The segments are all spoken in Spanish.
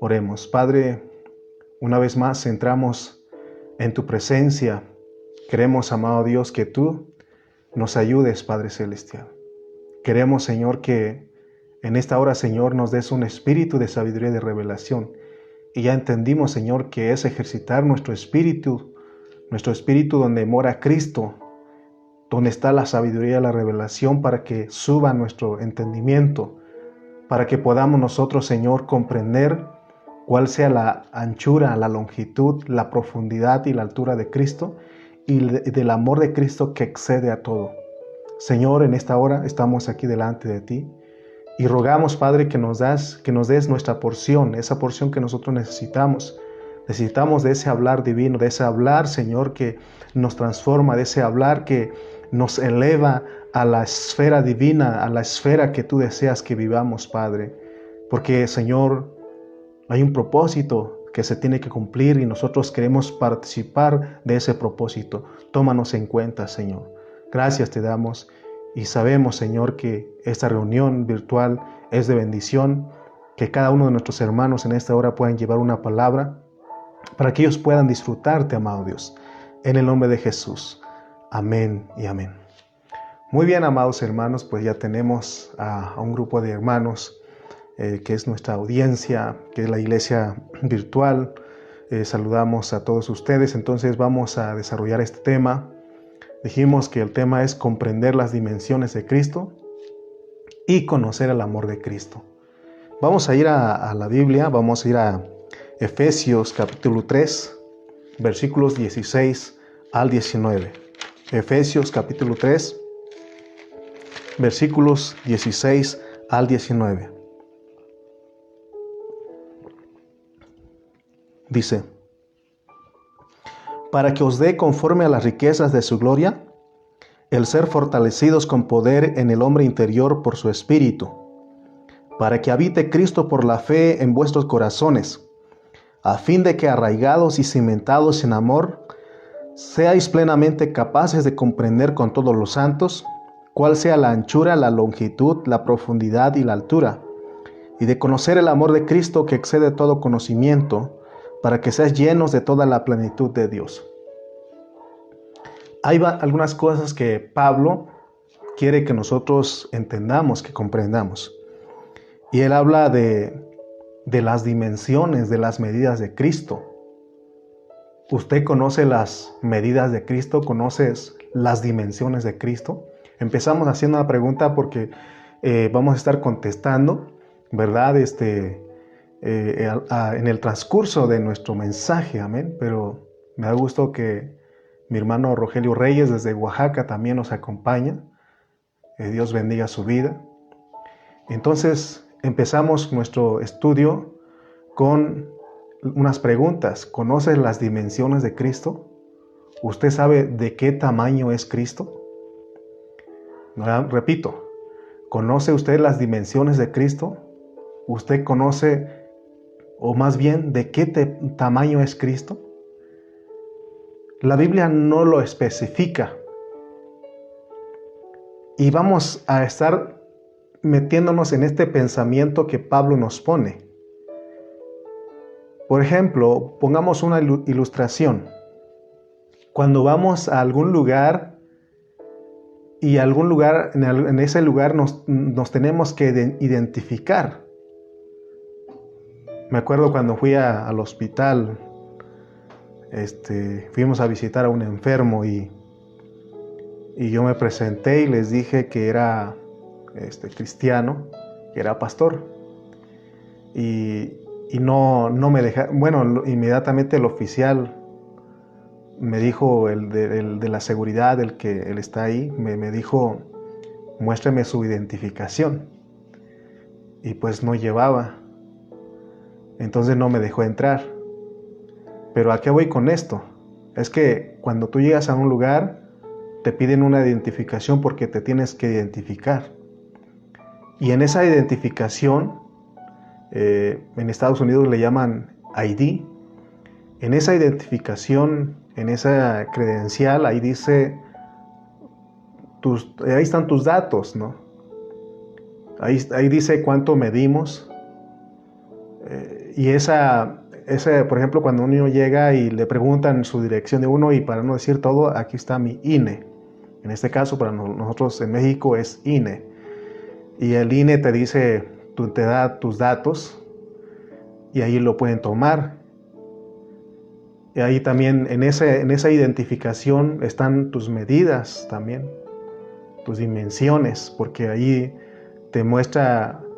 Oremos. Padre, una vez más entramos en tu presencia. Queremos, amado Dios, que tú nos ayudes, Padre Celestial. Queremos, Señor, que en esta hora, Señor, nos des un espíritu de sabiduría y de revelación. Y ya entendimos, Señor, que es ejercitar nuestro espíritu donde mora Cristo, donde está la sabiduría y la revelación, para que suba nuestro entendimiento, para que podamos nosotros, Señor, comprender cuál sea la anchura, la longitud, la profundidad y la altura de Cristo y del amor de Cristo que excede a todo. Señor, en esta hora estamos aquí delante de ti y rogamos, Padre, que nos des nuestra porción, esa porción que nosotros necesitamos. Necesitamos de ese hablar divino, de ese hablar, Señor, que nos transforma, de ese hablar que nos eleva a la esfera divina, a la esfera que tú deseas que vivamos, Padre. Porque, Señor, hay un propósito que se tiene que cumplir y nosotros queremos participar de ese propósito. Tómanos en cuenta, Señor. Gracias te damos y sabemos, Señor, que esta reunión virtual es de bendición, que cada uno de nuestros hermanos en esta hora puedan llevar una palabra para que ellos puedan disfrutarte, amado Dios. En el nombre de Jesús. Amén y amén. Muy bien, amados hermanos, pues ya tenemos a un grupo de hermanos que es nuestra audiencia, que es la iglesia virtual. Saludamos a todos ustedes. Entonces vamos a desarrollar este tema. Dijimos que el tema es comprender las dimensiones de Cristo y conocer el amor de Cristo. Vamos a ir a la Biblia, vamos a ir a Efesios capítulo 3, versículos 16 al 19. Efesios capítulo 3, versículos 16 al 19. Dice: para que os dé conforme a las riquezas de su gloria, el ser fortalecidos con poder en el hombre interior por su Espíritu, para que habite Cristo por la fe en vuestros corazones, a fin de que arraigados y cimentados en amor, seáis plenamente capaces de comprender con todos los santos cuál sea la anchura, la longitud, la profundidad y la altura, y de conocer el amor de Cristo que excede todo conocimiento, para que seas llenos de toda la plenitud de Dios. Hay algunas cosas que Pablo quiere que nosotros entendamos, que comprendamos. Y él habla de las dimensiones, de las medidas de Cristo. ¿Usted conoce las medidas de Cristo? ¿Conoces las dimensiones de Cristo? Empezamos haciendo una pregunta porque vamos a estar contestando, ¿verdad? En el transcurso de nuestro mensaje, amén. Pero me da gusto que mi hermano Rogelio Reyes desde Oaxaca también nos acompaña. Dios bendiga su vida. Entonces empezamos nuestro estudio con unas preguntas. ¿Conoce las dimensiones de Cristo? ¿Usted sabe de qué tamaño es Cristo? Repito, ¿conoce usted las dimensiones de Cristo? ¿Usted conoce, o más bien, de qué tamaño es Cristo? La Biblia no lo especifica. Y vamos a estar metiéndonos en este pensamiento que Pablo nos pone. Por ejemplo, pongamos una ilustración. Cuando vamos a algún lugar y en ese lugar nos tenemos que identificar. Me acuerdo cuando fui al hospital, fuimos a visitar a un enfermo y yo me presenté y les dije que era cristiano, que era pastor. Y no me dejaron. Bueno, inmediatamente el oficial me dijo, el de la seguridad, el que él está ahí, me dijo: muéstrame su identificación. Y pues no llevaba. Entonces no me dejó entrar. Pero ¿a qué voy con esto? Es que cuando tú llegas a un lugar, te piden una identificación porque te tienes que identificar. Y en esa identificación, en Estados Unidos le llaman ID. En esa identificación, en esa credencial, ahí dice, ahí están tus datos, ¿no? Ahí dice cuánto medimos Por ejemplo, cuando un niño llega y le preguntan su dirección de uno, y para no decir todo, aquí está mi INE. En este caso, para nosotros en México es INE. Y el INE te dice, te da tus datos, y ahí lo pueden tomar. Y ahí también, en esa identificación, están tus medidas también, tus dimensiones, porque ahí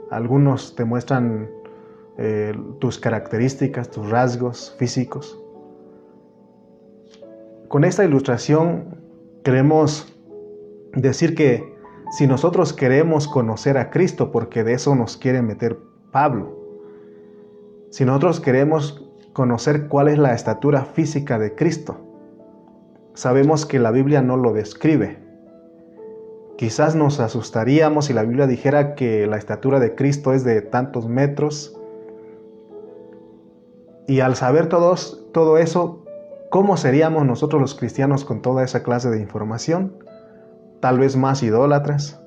algunos te muestran tus características, tus rasgos físicos. Con esta ilustración queremos decir que si nosotros queremos conocer a Cristo, porque de eso nos quiere meter Pablo, si nosotros queremos conocer cuál es la estatura física de Cristo, sabemos que la Biblia no lo describe. Quizás nos asustaríamos si la Biblia dijera que la estatura de Cristo es de tantos metros. Y al saber todo eso, ¿cómo seríamos nosotros los cristianos con toda esa clase de información? Tal vez más idólatras.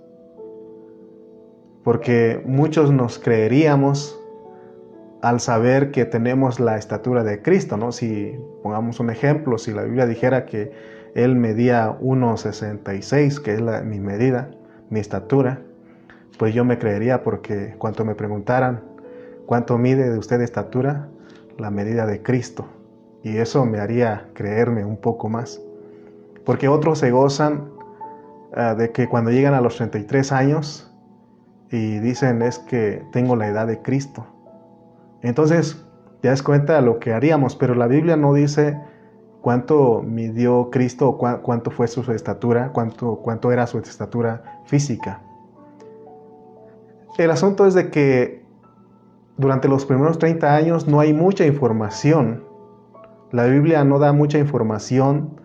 Porque muchos nos creeríamos al saber que tenemos la estatura de Cristo, ¿no? Si pongamos un ejemplo, si la Biblia dijera que Él medía 1,66, que es mi medida, mi estatura, pues yo me creería, porque cuando me preguntaran cuánto mide de usted de estatura, la medida de Cristo. Y eso me haría creerme un poco más. Porque otros se gozan de que cuando llegan a los 33 años y dicen es que tengo la edad de Cristo. Entonces te das cuenta de lo que haríamos, pero la Biblia no dice cuánto midió Cristo o cuánto fue su estatura, cuánto era su estatura física. El asunto es de que durante los primeros 30 años no hay mucha información. La Biblia no da mucha información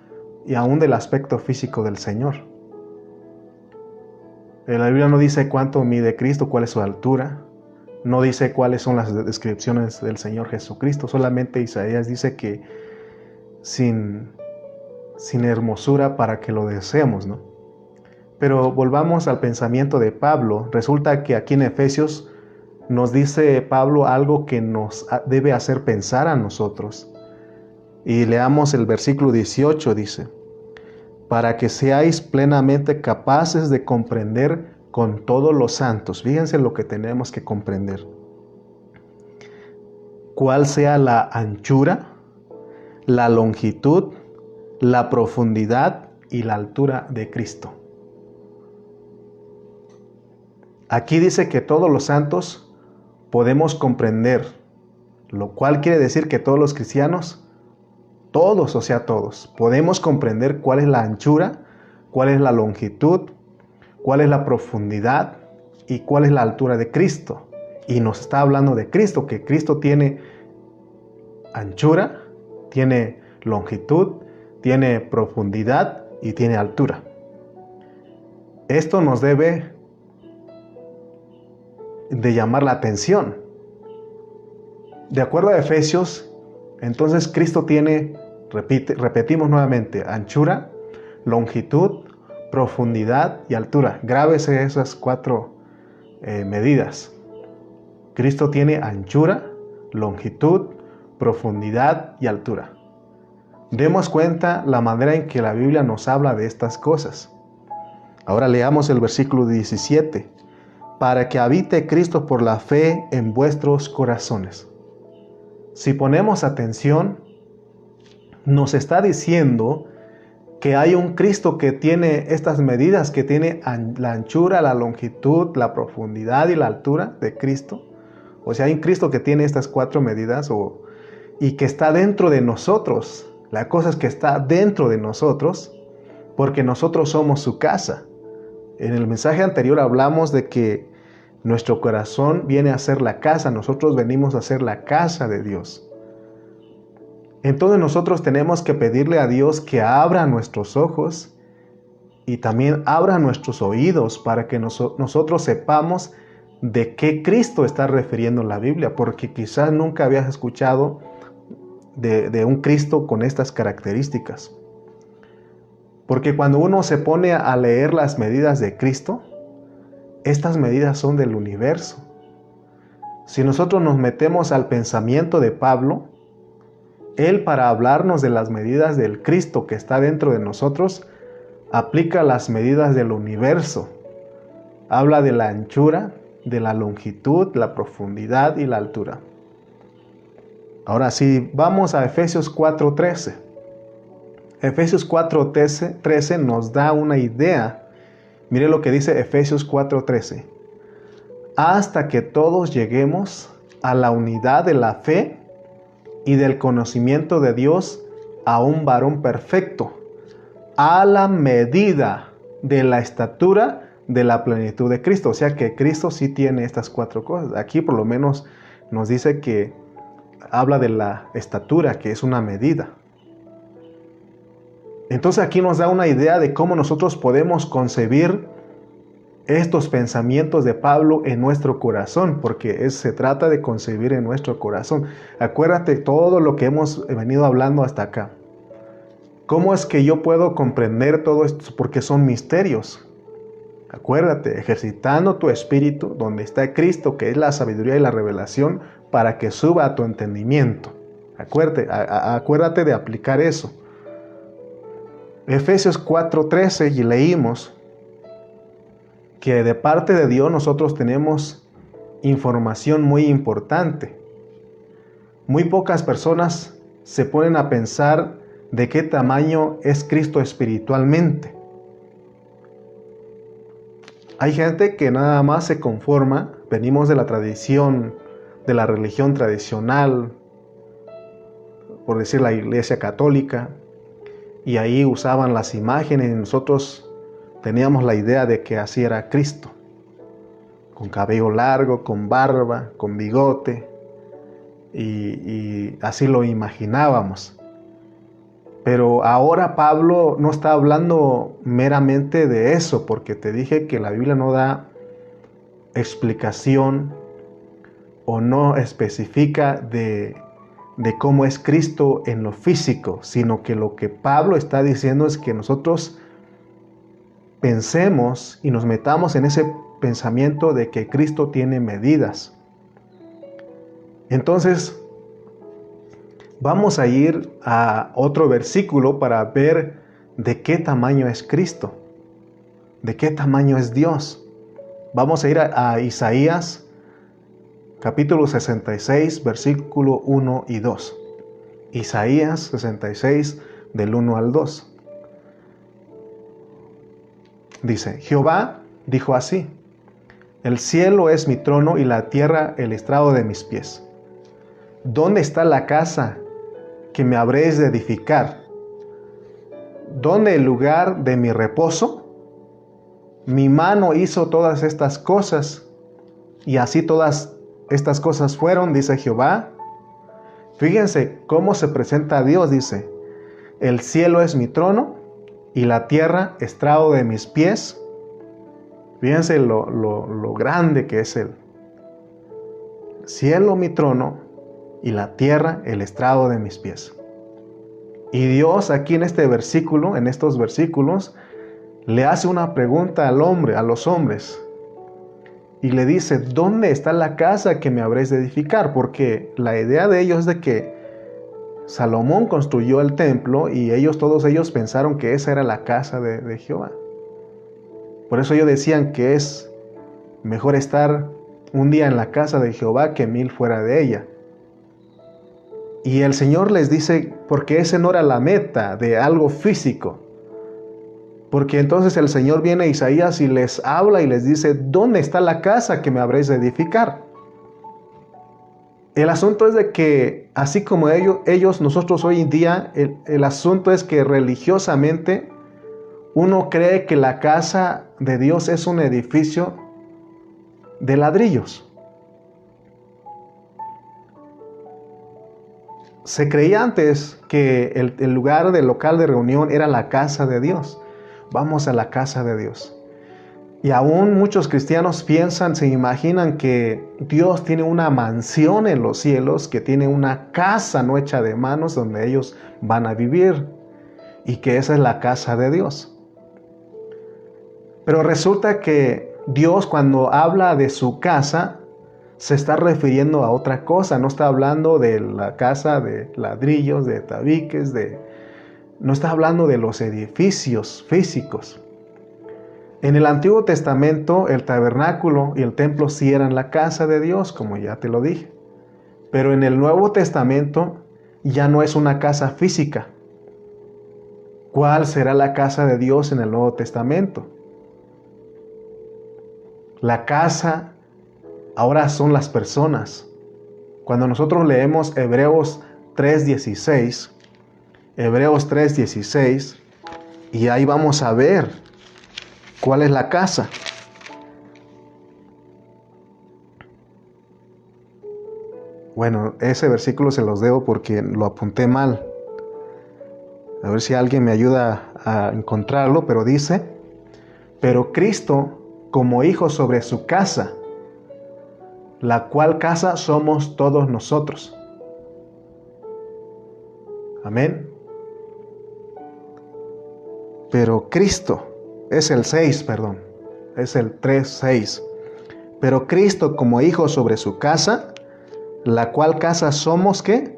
y aún del aspecto físico del Señor. La Biblia no dice cuánto mide Cristo, cuál es su altura. No dice cuáles son las descripciones del Señor Jesucristo. Solamente Isaías dice que sin hermosura para que lo deseemos, ¿no? Pero volvamos al pensamiento de Pablo. Resulta que aquí en Efesios nos dice Pablo algo que nos debe hacer pensar a nosotros. Y leamos el versículo 18, dice: para que seáis plenamente capaces de comprender con todos los santos. Fíjense lo que tenemos que comprender. Cuál sea la anchura, la longitud, la profundidad y la altura de Cristo. Aquí dice que todos los santos podemos comprender, lo cual quiere decir que todos los cristianos, todos, podemos comprender cuál es la anchura, cuál es la longitud, cuál es la profundidad y cuál es la altura de Cristo. Y nos está hablando de Cristo, que Cristo tiene anchura, tiene longitud, tiene profundidad y tiene altura. Esto nos debe de llamar la atención. De acuerdo a Efesios, entonces Cristo tiene, repetimos nuevamente, anchura, longitud, profundidad y altura. Grábese esas 4 medidas. Cristo tiene anchura, longitud, profundidad y altura. Demos cuenta la manera en que la Biblia nos habla de estas cosas. Ahora leamos el versículo 17. Para que habite Cristo por la fe en vuestros corazones. Si ponemos atención, nos está diciendo que hay un Cristo que tiene estas medidas, que tiene la anchura, la longitud, la profundidad y la altura de Cristo. O sea, hay un Cristo que tiene estas 4 medidas y que está dentro de nosotros. La cosa es que está dentro de nosotros porque nosotros somos su casa. En el mensaje anterior hablamos de que nuestro corazón viene a ser la casa, nosotros venimos a ser la casa de Dios. Entonces nosotros tenemos que pedirle a Dios que abra nuestros ojos y también abra nuestros oídos para que nosotros sepamos de qué Cristo está refiriendo en la Biblia, porque quizás nunca habías escuchado de un Cristo con estas características. Porque cuando uno se pone a leer las medidas de Cristo, estas medidas son del universo. Si nosotros nos metemos al pensamiento de Pablo, él, para hablarnos de las medidas del Cristo que está dentro de nosotros, aplica las medidas del universo. Habla de la anchura, de la longitud, la profundidad y la altura. Ahora, si vamos a Efesios 4:13. Efesios 4:13 nos da una idea. Mire lo que dice Efesios 4:13. Hasta que todos lleguemos a la unidad de la fe y del conocimiento de Dios, a un varón perfecto, a la medida de la estatura de la plenitud de Cristo. O sea que Cristo sí tiene estas 4 cosas. Aquí por lo menos nos dice que habla de la estatura, que es una medida. Entonces aquí nos da una idea de cómo nosotros podemos concebir estos pensamientos de Pablo en nuestro corazón, porque se trata de concebir en nuestro corazón. Acuérdate todo lo que hemos venido hablando hasta acá. ¿Cómo es que yo puedo comprender todo esto? Porque son misterios. Acuérdate, ejercitando tu espíritu, donde está Cristo, que es la sabiduría y la revelación, para que suba a tu entendimiento. Acuérdate de aplicar eso. Efesios 4:13, y leímos que de parte de Dios nosotros tenemos información muy importante. Muy pocas personas se ponen a pensar de qué tamaño es Cristo espiritualmente. Hay gente que nada más se conforma, venimos de la tradición, de la religión tradicional, por decir la Iglesia Católica, y ahí usaban las imágenes y nosotros teníamos la idea de que así era Cristo, con cabello largo, con barba, con bigote, y así lo imaginábamos. Pero ahora Pablo no está hablando meramente de eso, porque te dije que la Biblia no da explicación o no especifica de cómo es Cristo en lo físico, sino que lo que Pablo está diciendo es que nosotros pensemos y nos metamos en ese pensamiento de que Cristo tiene medidas. Entonces, vamos a ir a otro versículo para ver de qué tamaño es Cristo, de qué tamaño es Dios. Vamos a ir a Isaías, capítulo 66, versículo 1 y 2. Isaías 66, del 1 al 2. Dice, Jehová dijo así: el cielo es mi trono y la tierra el estrado de mis pies. ¿Dónde está la casa que me habréis de edificar? ¿Dónde el lugar de mi reposo? Mi mano hizo todas estas cosas, y así todas estas cosas fueron, dice Jehová. Fíjense cómo se presenta a Dios, dice, el cielo es mi trono y la tierra estrado de mis pies. Fíjense lo grande que es el cielo mi trono y la tierra el estrado de mis pies. Y Dios aquí en este versículo, en estos versículos, le hace una pregunta al hombre, a los hombres, y le dice, ¿dónde está la casa que me habréis de edificar? Porque la idea de ellos es de que Salomón construyó el templo y todos ellos pensaron que esa era la casa de Jehová. Por eso ellos decían que es mejor estar un día en la casa de Jehová que 1000 fuera de ella. Y el Señor les dice, porque ese no era la meta de algo físico. Porque entonces el Señor viene a Isaías y les habla y les dice, ¿dónde está la casa que me habréis de edificar? El asunto es de que, así como ellos, nosotros hoy en día, el asunto es que religiosamente uno cree que la casa de Dios es un edificio de ladrillos. Se creía antes que el lugar del local de reunión era la casa de Dios. Vamos a la casa de Dios. Y aún muchos cristianos piensan, se imaginan que Dios tiene una mansión en los cielos, que tiene una casa no hecha de manos donde ellos van a vivir, y que esa es la casa de Dios. Pero resulta que Dios, cuando habla de su casa, se está refiriendo a otra cosa, no está hablando de la casa de ladrillos, de tabiques, no está hablando de los edificios físicos. En el Antiguo Testamento el tabernáculo y el templo sí eran la casa de Dios, como ya te lo dije. Pero en el Nuevo Testamento ya no es una casa física. ¿Cuál será la casa de Dios en el Nuevo Testamento? La casa ahora son las personas. Cuando nosotros leemos Hebreos 3:16, y ahí vamos a ver cuál es la casa. Bueno, ese versículo se los debo porque lo apunté mal. A ver si alguien me ayuda a encontrarlo, pero dice: pero Cristo como hijo sobre su casa, la cual casa somos todos nosotros. Amén. Pero Cristo, es el 6, perdón, es el 3:6. Pero Cristo como hijo sobre su casa, la cual casa somos, ¿qué?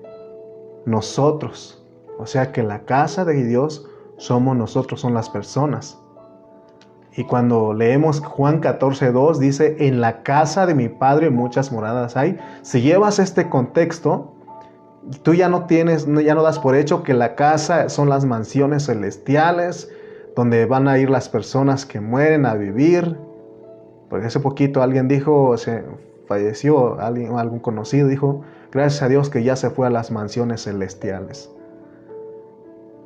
Nosotros. O sea que la casa de Dios somos nosotros, son las personas. Y cuando leemos Juan 14:2, dice: en la casa de mi Padre muchas moradas hay. Si llevas este contexto, tú ya no das por hecho que la casa son las mansiones celestiales, donde van a ir las personas que mueren a vivir. Porque hace poquito alguien dijo, falleció algún conocido, dijo: gracias a Dios que ya se fue a las mansiones celestiales.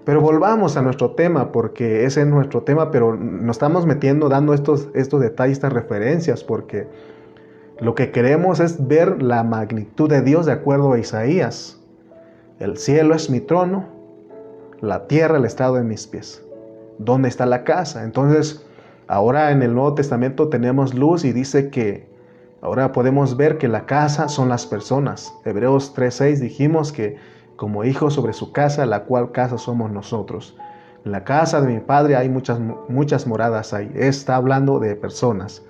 Pero volvamos a nuestro tema, porque ese es nuestro tema, pero nos estamos metiendo dando estos detalles, estas referencias, porque lo que queremos es ver la magnitud de Dios de acuerdo a Isaías. El cielo es mi trono, la tierra el estrado de mis pies. ¿Dónde está la casa? Entonces, ahora en el Nuevo Testamento tenemos luz y dice que ahora podemos ver que la casa son las personas. Hebreos 3:6 dijimos que como hijos sobre su casa, la cual casa somos nosotros. En la casa de mi Padre hay muchas moradas ahí. Está hablando de personas.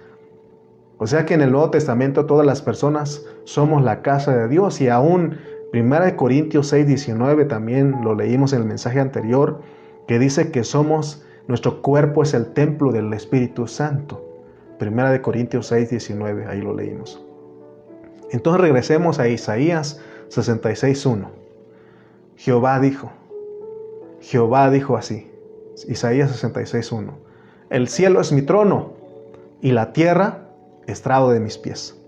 O sea que en el Nuevo Testamento todas las personas somos la casa de Dios. Y aún 1 Corintios 6:19 también lo leímos en el mensaje anterior, que dice que nuestro cuerpo es el templo del Espíritu Santo. 1 Corintios 6:19, ahí lo leímos. Entonces regresemos a Isaías 66:1. Jehová dijo así, Isaías 66:1: el cielo es mi trono y la tierra estrado de mis pies.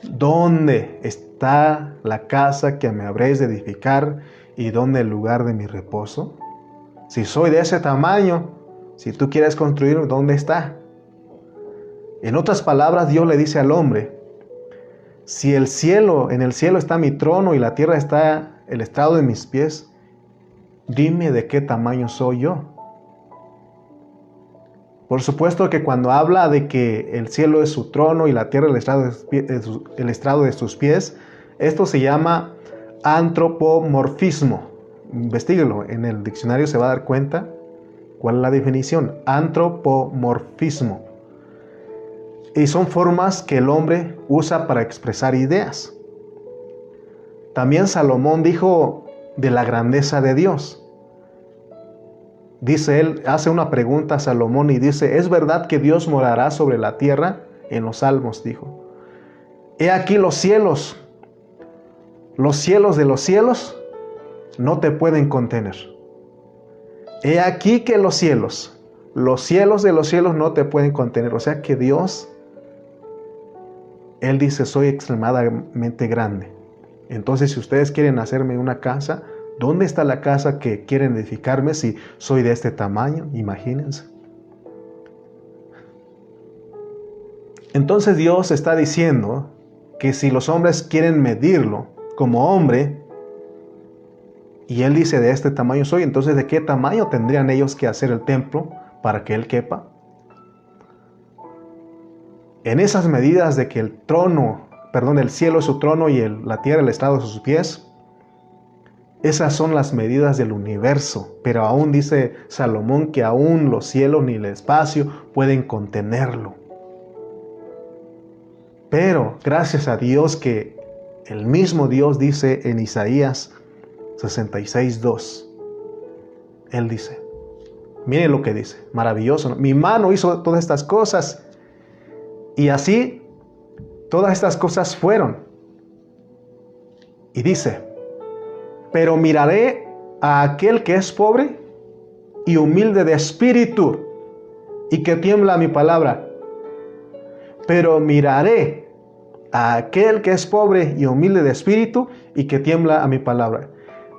¿Dónde está la casa que me habréis de edificar y dónde el lugar de mi reposo? Si soy de ese tamaño, si tú quieres construir, ¿dónde está? En otras palabras, Dios le dice al hombre: si en el cielo está mi trono y la tierra está el estrado de mis pies, dime de qué tamaño soy yo. Por supuesto que cuando habla de que el cielo es su trono y la tierra el estrado de sus pies, esto se llama antropomorfismo. Investíguelo, en el diccionario se va a dar cuenta cuál es la definición. Antropomorfismo. Y son formas que el hombre usa para expresar ideas. También Salomón dijo de la grandeza de Dios. Dice él, hace una pregunta a Salomón y dice: ¿es verdad que Dios morará sobre la tierra? En los Salmos dijo: he aquí los cielos de los cielos no te pueden contener. He aquí que los cielos de los cielos no te pueden contener. O sea que Dios, Él dice: soy extremadamente grande. Entonces, si ustedes quieren hacerme una casa, ¿dónde está la casa que quieren edificarme si soy de este tamaño? Imagínense. Entonces Dios está diciendo que si los hombres quieren medirlo como hombre, y Él dice: de este tamaño soy, entonces ¿de qué tamaño tendrían ellos que hacer el templo para que Él quepa? En esas medidas de que el cielo es su trono y la tierra el estrado de sus pies, esas son las medidas del universo. Pero aún dice Salomón que aún los cielos ni el espacio pueden contenerlo. Pero gracias a Dios que el mismo Dios dice en Isaías 66:2. Él dice, miren lo que dice, maravilloso, ¿no? Mi mano hizo todas estas cosas y así todas estas cosas fueron. Y dice, pero miraré a aquel que es pobre y humilde de espíritu y que tiembla a mi palabra. Pero miraré a aquel que es pobre y humilde de espíritu y que tiembla a mi palabra.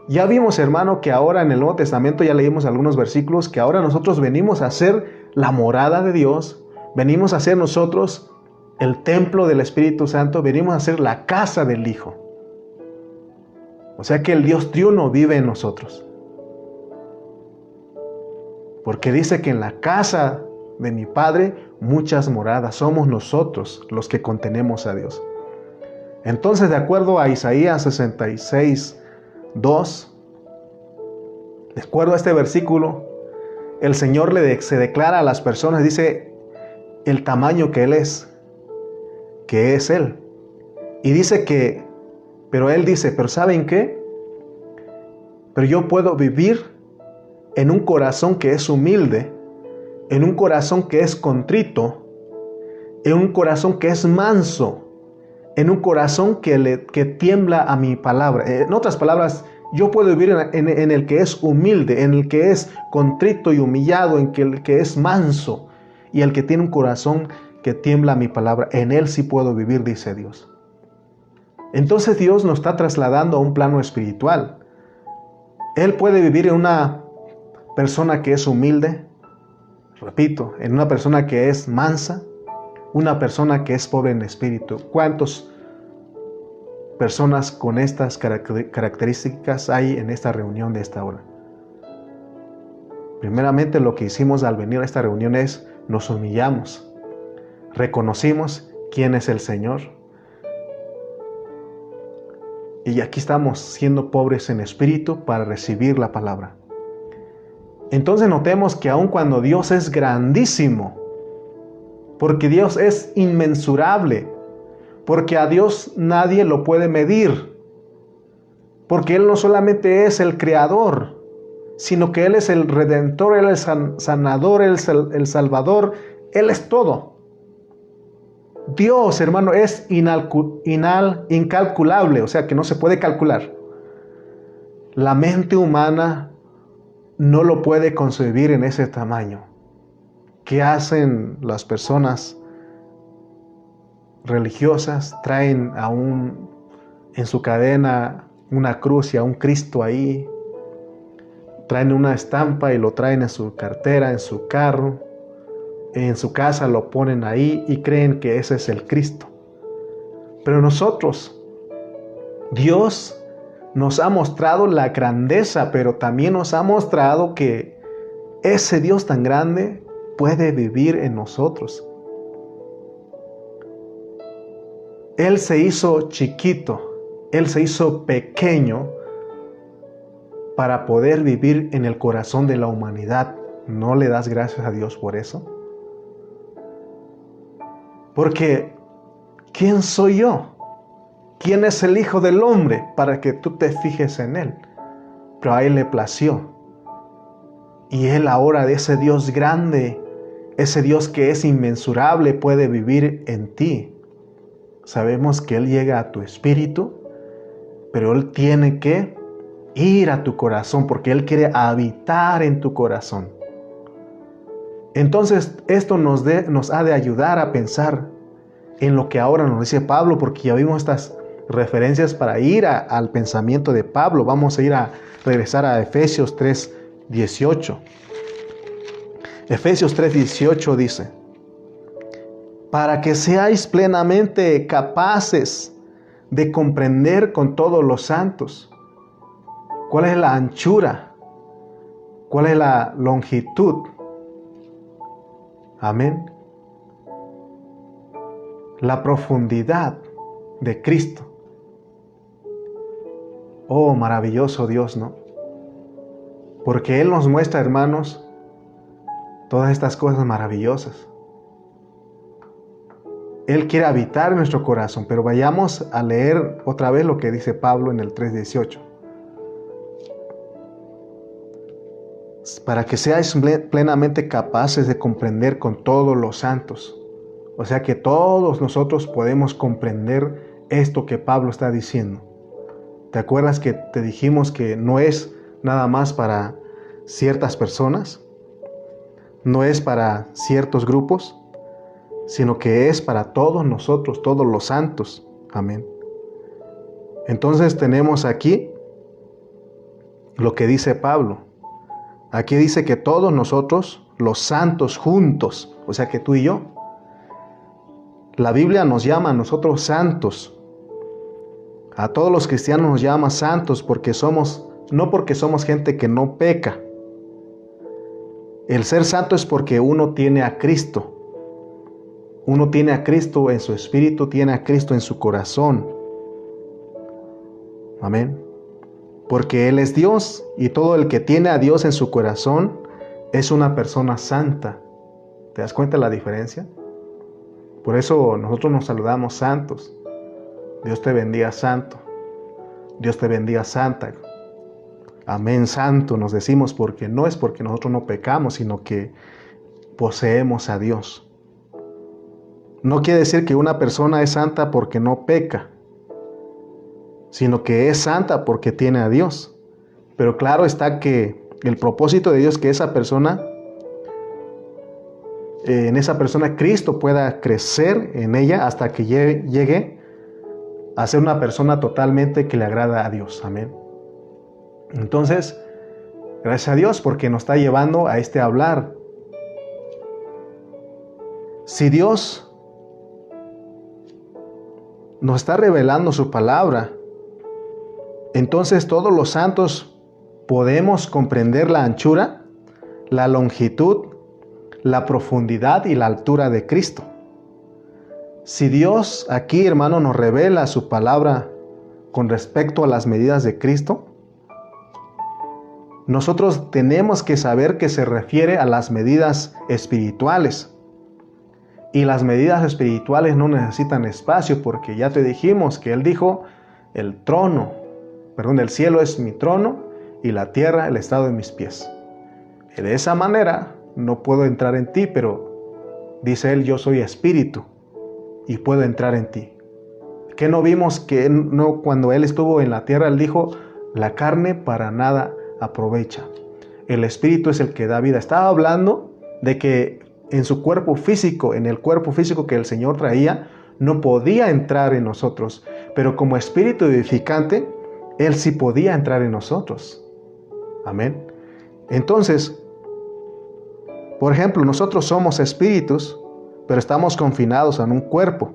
Ya vimos, hermano, que ahora en el Nuevo Testamento ya leímos algunos versículos, que ahora nosotros venimos a ser la morada de Dios, venimos a ser nosotros el templo del Espíritu Santo, venimos a ser la casa del Hijo. O sea que el Dios triuno vive en nosotros. Porque dice que en la casa de mi Padre muchas moradas, somos nosotros los que contenemos a Dios. Entonces, de acuerdo a Isaías 66:2, de acuerdo a este versículo, el Señor se declara a las personas, dice el tamaño que Él es, que es Él. Y dice pero Él dice, pero ¿saben qué? Pero yo puedo vivir en un corazón que es humilde, en un corazón que es contrito, en un corazón que es manso, en un corazón que tiembla a mi palabra. En otras palabras, yo puedo vivir en el que es humilde, en el que es contrito y humillado, en el que es manso y el que tiene un corazón que tiembla a mi palabra. En él sí puedo vivir, dice Dios. Entonces Dios nos está trasladando a un plano espiritual. Él puede vivir en una persona que es humilde, repito, en una persona que es mansa, una persona que es pobre en espíritu. ¿Cuántas personas con estas características hay en esta reunión de esta hora? Primeramente, lo que hicimos al venir a esta reunión es nos humillamos, reconocimos quién es el Señor y aquí estamos siendo pobres en espíritu para recibir la palabra. Entonces notemos que aun cuando Dios es grandísimo, porque Dios es inmensurable, porque a Dios nadie lo puede medir, porque Él no solamente es el creador, sino que Él es el redentor, Él es el sanador, Él es el salvador, Él es todo. Dios, hermano, es incalculable, o sea que no se puede calcular. La mente humana no lo puede concebir en ese tamaño. ¿Qué hacen las personas religiosas? Traen en su cadena una cruz y a un Cristo ahí. Traen una estampa y lo traen en su cartera, en su carro. En su casa lo ponen ahí y creen que ese es el Cristo. Pero nosotros, Dios nos ha mostrado la grandeza, pero también nos ha mostrado que ese Dios tan grande puede vivir en nosotros. Él se hizo chiquito, Él se hizo pequeño para poder vivir en el corazón de la humanidad. ¿No le das gracias a Dios por eso? Porque, ¿quién soy yo? ¿Quién es el Hijo del Hombre para que tú te fijes en Él? Pero a Él le plació. Y Él ahora, de ese Dios grande, ese Dios que es inmensurable, puede vivir en ti. Sabemos que Él llega a tu espíritu, pero Él tiene que ir a tu corazón porque Él quiere habitar en tu corazón. Entonces, esto nos ha de ayudar a pensar en lo que ahora nos dice Pablo, porque ya vimos estas referencias para ir al pensamiento de Pablo. Vamos a regresar a Efesios 3:18. Efesios 3:18 dice, para que seáis plenamente capaces de comprender con todos los santos cuál es la anchura, cuál es la longitud. Amén. La profundidad de Cristo. Oh, maravilloso Dios, ¿no? Porque Él nos muestra, hermanos, todas estas cosas maravillosas. Él quiere habitar en nuestro corazón, pero vayamos a leer otra vez lo que dice Pablo en el 3:18. Para que seáis plenamente capaces de comprender con todos los santos. O sea que todos nosotros podemos comprender esto que Pablo está diciendo. ¿Te acuerdas que te dijimos que no es nada más para ciertas personas? No es para ciertos grupos, sino que es para todos nosotros, todos los santos. Amén. Entonces tenemos aquí lo que dice Pablo. Aquí dice que todos nosotros, los santos juntos, o sea que tú y yo, la Biblia nos llama a nosotros santos. A todos los cristianos nos llama santos porque no porque somos gente que no peca. El ser santo es porque uno tiene a Cristo. Uno tiene a Cristo en su espíritu, tiene a Cristo en su corazón. Amén. Porque Él es Dios y todo el que tiene a Dios en su corazón es una persona santa. ¿Te das cuenta de la diferencia? Por eso nosotros nos saludamos santos. Dios te bendiga, santo. Dios te bendiga, santa. Amén, santo, nos decimos porque no es porque nosotros no pecamos, sino que poseemos a Dios. No quiere decir que una persona es santa porque no peca, sino que es santa porque tiene a Dios. Pero claro está que el propósito de Dios es que en esa persona Cristo pueda crecer en ella hasta que llegue a ser una persona totalmente que le agrada a Dios. Amén. Entonces, gracias a Dios porque nos está llevando a este hablar. Si Dios nos está revelando su palabra, entonces todos los santos podemos comprender la anchura, la longitud, la profundidad y la altura de Cristo. Si Dios aquí, hermano, nos revela su palabra con respecto a las medidas de Cristo, nosotros tenemos que saber que se refiere a las medidas espirituales. Y las medidas espirituales no necesitan espacio porque ya te dijimos que Él dijo, el cielo es mi trono y la tierra el estrado de mis pies. Y de esa manera no puedo entrar en ti, pero dice Él, yo soy espíritu y puedo entrar en ti. ¿Qué no vimos que cuando Él estuvo en la tierra, Él dijo, la carne para nada aprovecha? El espíritu es el que da vida. Estaba hablando de que en su cuerpo físico, en el cuerpo físico que el Señor traía, no podía entrar en nosotros, pero como espíritu vivificante, Él sí podía entrar en nosotros. Amén. Entonces, por ejemplo, nosotros somos espíritus, pero estamos confinados en un cuerpo.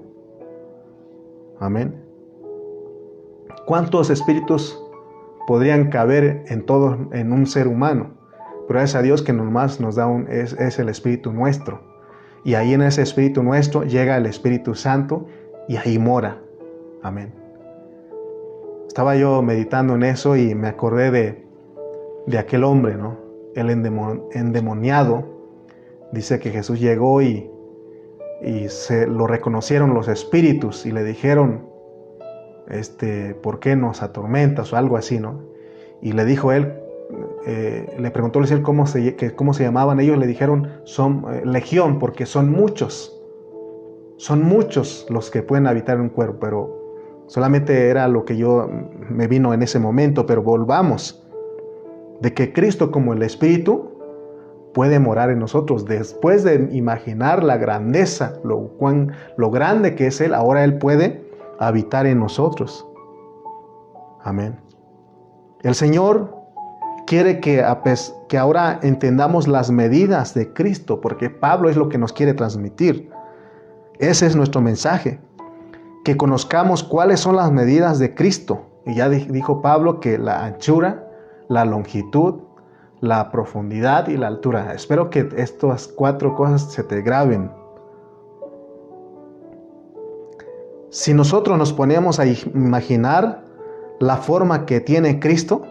Amén. ¿Cuántos espíritus podrían caber en un ser humano? Pero gracias a Dios que nomás nos da es el Espíritu nuestro. Y ahí en ese Espíritu nuestro llega el Espíritu Santo y ahí mora. Amén. Estaba yo meditando en eso y me acordé de aquel hombre, ¿no? El endemoniado. Dice que Jesús llegó y lo reconocieron los espíritus y le dijeron, ¿por qué nos atormentas? O algo así, ¿no? Y le dijo él, le preguntó el Señor cómo se llamaban ellos. Le dijeron, son legión, porque son muchos los que pueden habitar en un cuerpo, pero solamente era lo que me vino en ese momento. Pero volvamos, de que Cristo como el Espíritu puede morar en nosotros. Después de imaginar la grandeza, lo grande que es Él, ahora Él puede habitar en nosotros. Amén. El Señor quiere que ahora entendamos las medidas de Cristo, porque Pablo es lo que nos quiere transmitir. Ese es nuestro mensaje, que conozcamos cuáles son las medidas de Cristo. Y ya dijo Pablo que la anchura, la longitud, la profundidad y la altura. Espero que estas 4 cosas se te graben. Si nosotros nos ponemos a imaginar la forma que tiene Cristo,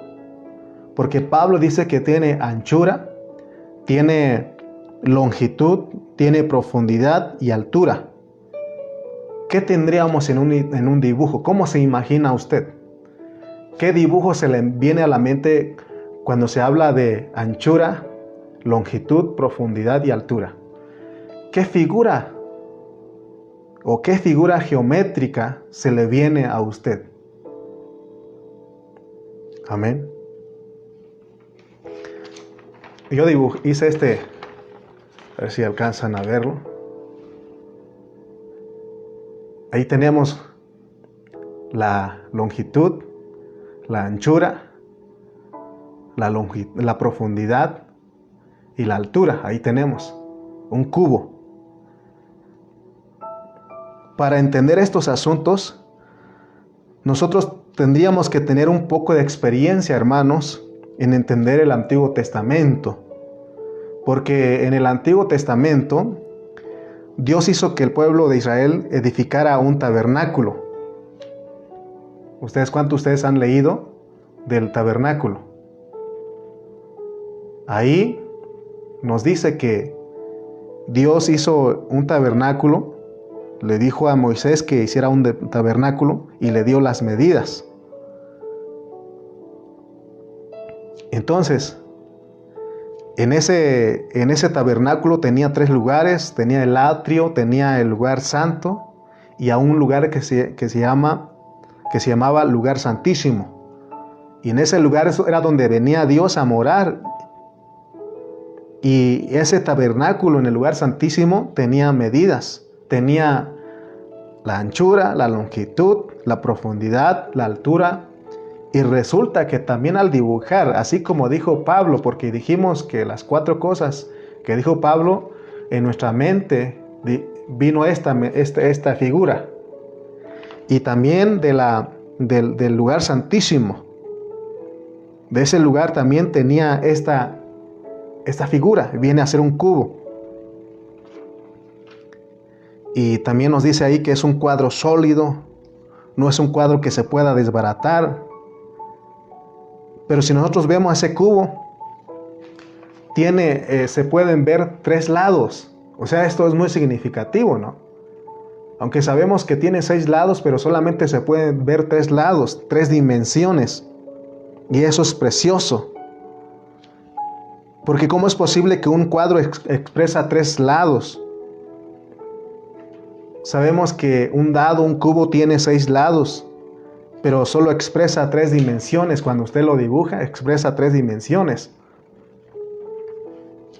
porque Pablo dice que tiene anchura, tiene longitud, tiene profundidad y altura. ¿qué tendríamos en un dibujo? ¿Cómo se imagina usted? ¿Qué dibujo se le viene a la mente cuando se habla de anchura, longitud, profundidad y altura? ¿Qué figura o qué figura geométrica se le viene a usted? Amén. Yo hice a ver si alcanzan a verlo. Ahí tenemos la longitud, la anchura, la profundidad y la altura. Ahí tenemos un cubo. Para entender estos asuntos, nosotros tendríamos que tener un poco de experiencia, hermanos, en entender el Antiguo Testamento. Porque en el Antiguo Testamento, Dios hizo que el pueblo de Israel edificara un tabernáculo. ¿Cuántos han leído del tabernáculo? Ahí nos dice que Dios hizo un tabernáculo, le dijo a Moisés que hiciera un tabernáculo y le dio las medidas. Entonces, en ese tabernáculo tenía 3 lugares, tenía el atrio, tenía el lugar santo y a un lugar que se llamaba lugar santísimo. Y en ese lugar eso era donde venía Dios a morar. Y ese tabernáculo en el lugar santísimo tenía medidas, tenía la anchura, la longitud, la profundidad, la altura. Y resulta que también al dibujar, así como dijo Pablo, porque dijimos que las 4 cosas que dijo Pablo, en nuestra mente vino esta figura. Y también del lugar santísimo. De ese lugar también tenía esta figura, viene a ser un cubo. Y también nos dice ahí que es un cuadro sólido, no es un cuadro que se pueda desbaratar. Pero si nosotros vemos ese cubo, se pueden ver 3 lados. O sea, esto es muy significativo, ¿no? Aunque sabemos que tiene 6 lados, pero solamente se pueden ver 3 lados, 3 dimensiones. Y eso es precioso. Porque ¿cómo es posible que un cuadro expresa 3 lados? Sabemos que un cubo tiene 6 lados. Pero solo expresa 3 dimensiones. Cuando usted lo dibuja, expresa 3 dimensiones.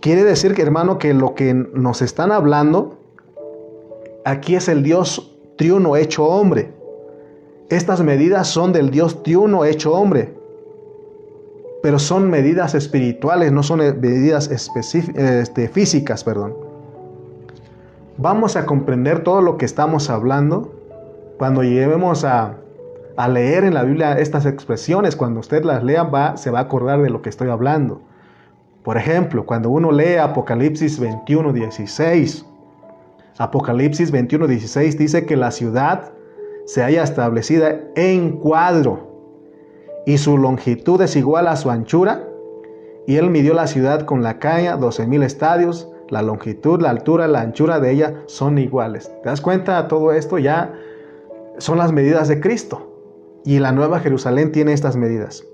Quiere decir, hermano, que lo que nos están hablando aquí es el Dios triuno hecho hombre. Estas medidas son del Dios triuno hecho hombre. Pero son medidas espirituales, no son medidas físicas, perdón. Vamos a comprender todo lo que estamos hablando cuando lleguemos a leer en la Biblia estas expresiones. Cuando usted las lea, se va a acordar de lo que estoy hablando. Por ejemplo, cuando uno lee Apocalipsis 21:16, Apocalipsis 21:16 dice que la ciudad se halla establecida en cuadro y su longitud es igual a su anchura, y él midió la ciudad con la caña, 12,000 estadios, la longitud, la altura, la anchura de ella son iguales. ¿Te das cuenta? Todo esto ya son las medidas de Cristo. Y la Nueva Jerusalén tiene estas medidas.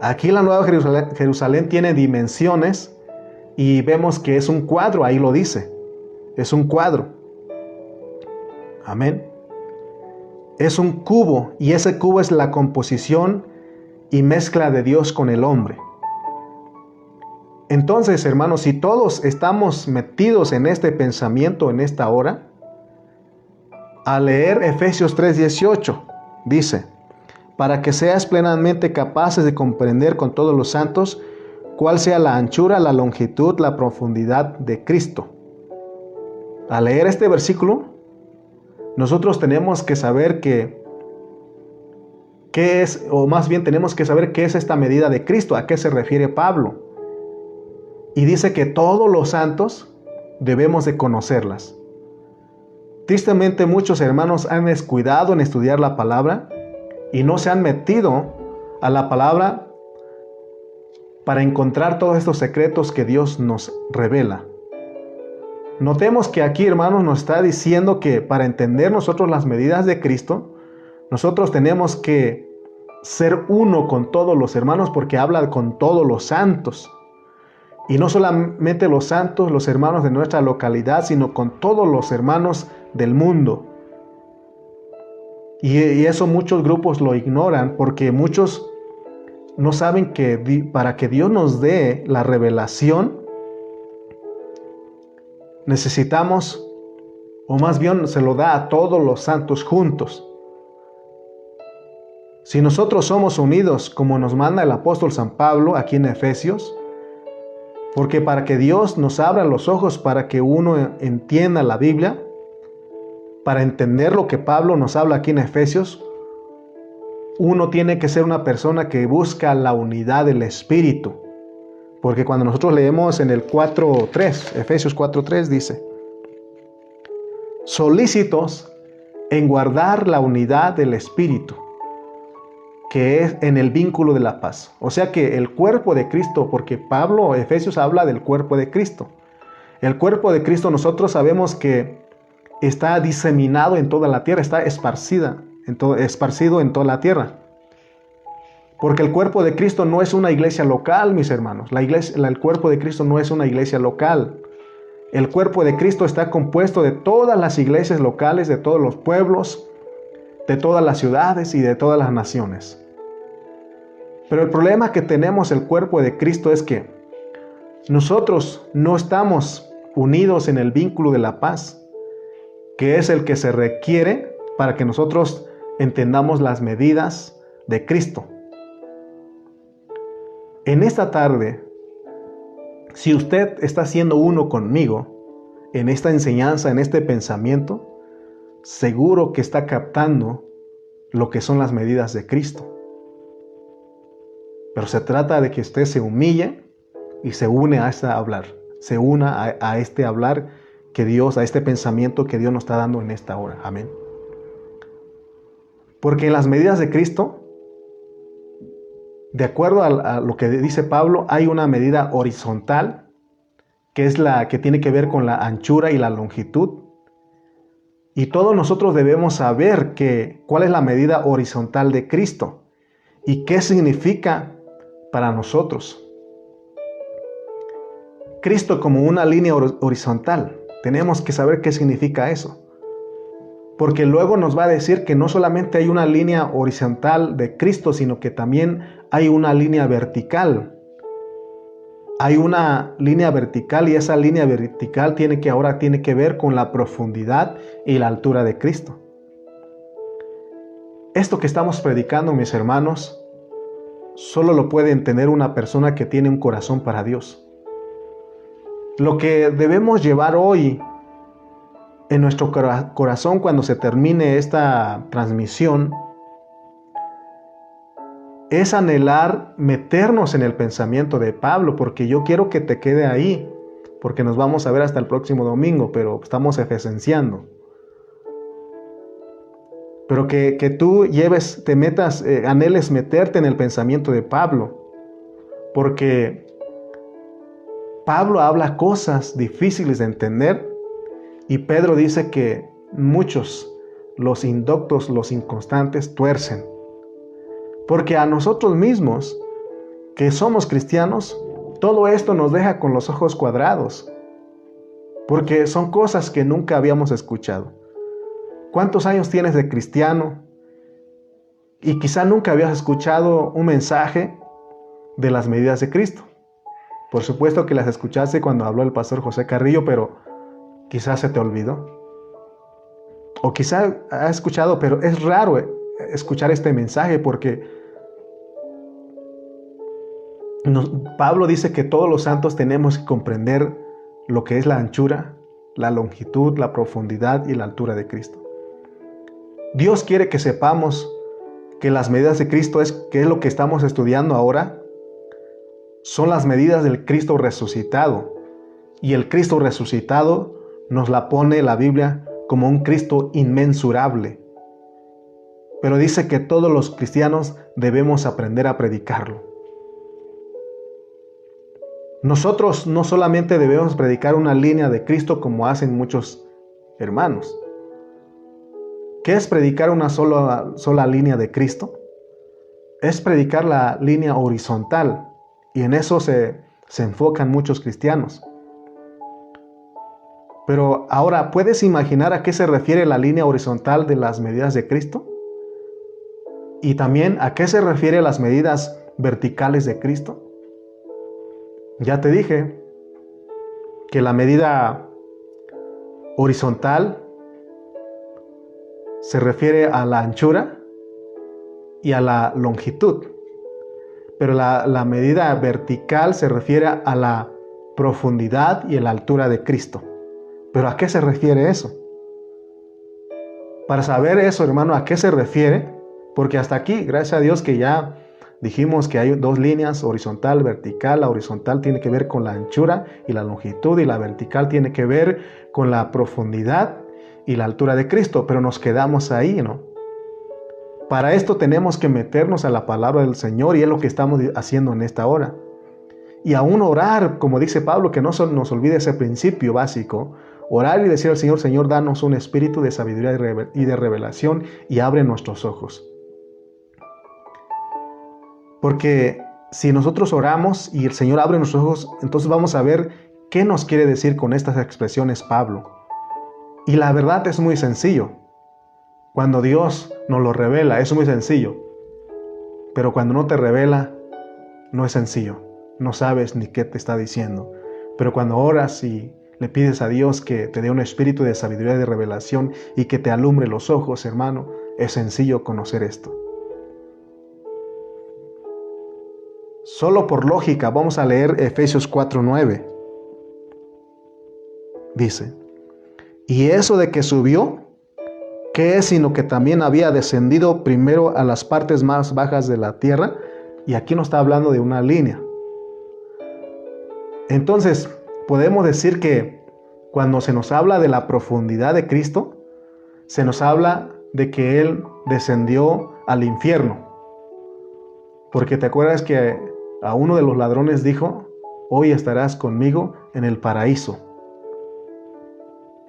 Aquí la Nueva Jerusalén tiene dimensiones y vemos que es un cuadro, ahí lo dice. Es un cuadro. Amén. Es un cubo y ese cubo es la composición y mezcla de Dios con el hombre. Entonces, hermanos, si todos estamos metidos en este pensamiento en esta hora, al leer Efesios 3:18, dice: para que seas plenamente capaces de comprender con todos los santos cuál sea la anchura, la longitud, la profundidad de Cristo. Al leer este versículo, nosotros tenemos que saber qué es, o más bien tenemos que saber qué es esta medida de Cristo, a qué se refiere Pablo. Y dice que todos los santos debemos de conocerlas. Tristemente muchos hermanos han descuidado en estudiar la palabra y no se han metido a la palabra para encontrar todos estos secretos que Dios nos revela. Notemos que aquí, hermanos, nos está diciendo que para entender nosotros las medidas de Cristo, nosotros tenemos que ser uno con todos los hermanos, porque habla con todos los santos. Y no solamente los santos, los hermanos de nuestra localidad, sino con todos los hermanos del mundo. Y eso muchos grupos lo ignoran, porque muchos no saben que para que Dios nos dé la revelación, necesitamos, o más bien se lo da a todos los santos juntos. Si nosotros somos unidos, como nos manda el apóstol San Pablo aquí en Efesios, porque para que Dios nos abra los ojos para que uno entienda la Biblia, para entender lo que Pablo nos habla aquí en Efesios, uno tiene que ser una persona que busca la unidad del Espíritu. Porque cuando nosotros leemos en el 4.3, Efesios 4.3 dice, solícitos en guardar la unidad del Espíritu, que es en el vínculo de la paz. O sea que el cuerpo de Cristo, porque Pablo, Efesios habla del cuerpo de Cristo. El cuerpo de Cristo nosotros sabemos que está diseminado en toda la tierra, está esparcido en toda la tierra. Porque el cuerpo de Cristo no es una iglesia local, mis hermanos. El cuerpo de Cristo no es una iglesia local. El cuerpo de Cristo está compuesto de todas las iglesias locales, de todos los pueblos, de todas las ciudades y de todas las naciones. Pero el problema que tenemos el cuerpo de Cristo es que nosotros no estamos unidos en el vínculo de la paz, que es el que se requiere para que nosotros entendamos las medidas de Cristo. En esta tarde, si usted está siendo uno conmigo en esta enseñanza, en este pensamiento, seguro que está captando lo que son las medidas de Cristo. Pero se trata de que usted se humille y se une a este hablar. Se una a este hablar que Dios, a este pensamiento que Dios nos está dando en esta hora. Amén. Porque en las medidas de Cristo, de acuerdo a lo que dice Pablo, hay una medida horizontal, que es la que tiene que ver con la anchura y la longitud. Y todos nosotros debemos saber cuál es la medida horizontal de Cristo y qué significa para nosotros. Cristo como una línea horizontal. Tenemos que saber qué significa eso. Porque luego nos va a decir que no solamente hay una línea horizontal de Cristo, sino que también hay una línea vertical. Hay una línea vertical y esa línea vertical ahora tiene que ver con la profundidad y la altura de Cristo. Esto que estamos predicando, mis hermanos, solo lo puede entender una persona que tiene un corazón para Dios. Lo que debemos llevar hoy en nuestro corazón cuando se termine esta transmisión es anhelar meternos en el pensamiento de Pablo, porque yo quiero que te quede ahí, porque nos vamos a ver hasta el próximo domingo, pero estamos efesenciando. Pero que tú anheles meterte en el pensamiento de Pablo, porque Pablo habla cosas difíciles de entender y Pedro dice que muchos, los indoctos, los inconstantes, tuercen. Porque a nosotros mismos, que somos cristianos, todo esto nos deja con los ojos cuadrados, porque son cosas que nunca habíamos escuchado. ¿Cuántos años tienes de cristiano? Y quizá nunca habías escuchado un mensaje de las medidas de Cristo. Por supuesto que las escuchaste cuando habló el pastor José Carrillo, pero quizás se te olvidó. O quizá has escuchado, pero es raro escuchar este mensaje porque Pablo dice que todos los santos tenemos que comprender lo que es la anchura, la longitud, la profundidad y la altura de Cristo. Dios quiere que sepamos que las medidas de Cristo que es lo que estamos estudiando ahora, son las medidas del Cristo resucitado. Y el Cristo resucitado nos la pone la Biblia como un Cristo inmensurable. Pero dice que todos los cristianos debemos aprender a predicarlo. Nosotros no solamente debemos predicar una línea de Cristo como hacen muchos hermanos. ¿Qué es predicar una sola línea de Cristo? Es predicar la línea horizontal, y en eso se enfocan muchos cristianos. Pero ahora, ¿puedes imaginar a qué se refiere la línea horizontal de las medidas de Cristo? Y también, ¿a qué se refiere las medidas verticales de Cristo? Ya te dije que la medida horizontal se refiere a la anchura y a la longitud, pero la medida vertical se refiere a la profundidad y a la altura de Cristo. ¿Pero a qué se refiere eso? Para saber eso, hermano, ¿a qué se refiere? Porque hasta aquí, gracias a Dios que ya dijimos que hay dos líneas, horizontal, vertical. La horizontal tiene que ver con la anchura y la longitud, y la vertical tiene que ver con la profundidad y la altura de Cristo, pero nos quedamos ahí, ¿no? Para esto tenemos que meternos a la palabra del Señor, y es lo que estamos haciendo en esta hora. Y aún orar, como dice Pablo, que no nos olvide ese principio básico. Orar y decir al Señor: Señor, danos un espíritu de sabiduría y de revelación, y abre nuestros ojos. Porque si nosotros oramos y el Señor abre nuestros ojos, entonces vamos a ver qué nos quiere decir con estas expresiones Pablo. Y la verdad es muy sencillo. Cuando Dios nos lo revela, es muy sencillo. Pero cuando no te revela, no es sencillo. No sabes ni qué te está diciendo. Pero cuando oras y le pides a Dios que te dé un espíritu de sabiduría y de revelación y que te alumbre los ojos, hermano, es sencillo conocer esto. Solo por lógica vamos a leer Efesios 4:9. Dice: y eso de que subió, ¿qué es sino que también había descendido primero a las partes más bajas de la tierra? Y aquí nos está hablando de una línea. Entonces, podemos decir que cuando se nos habla de la profundidad de Cristo, se nos habla de que Él descendió al infierno. Porque te acuerdas que a uno de los ladrones dijo: hoy estarás conmigo en el paraíso.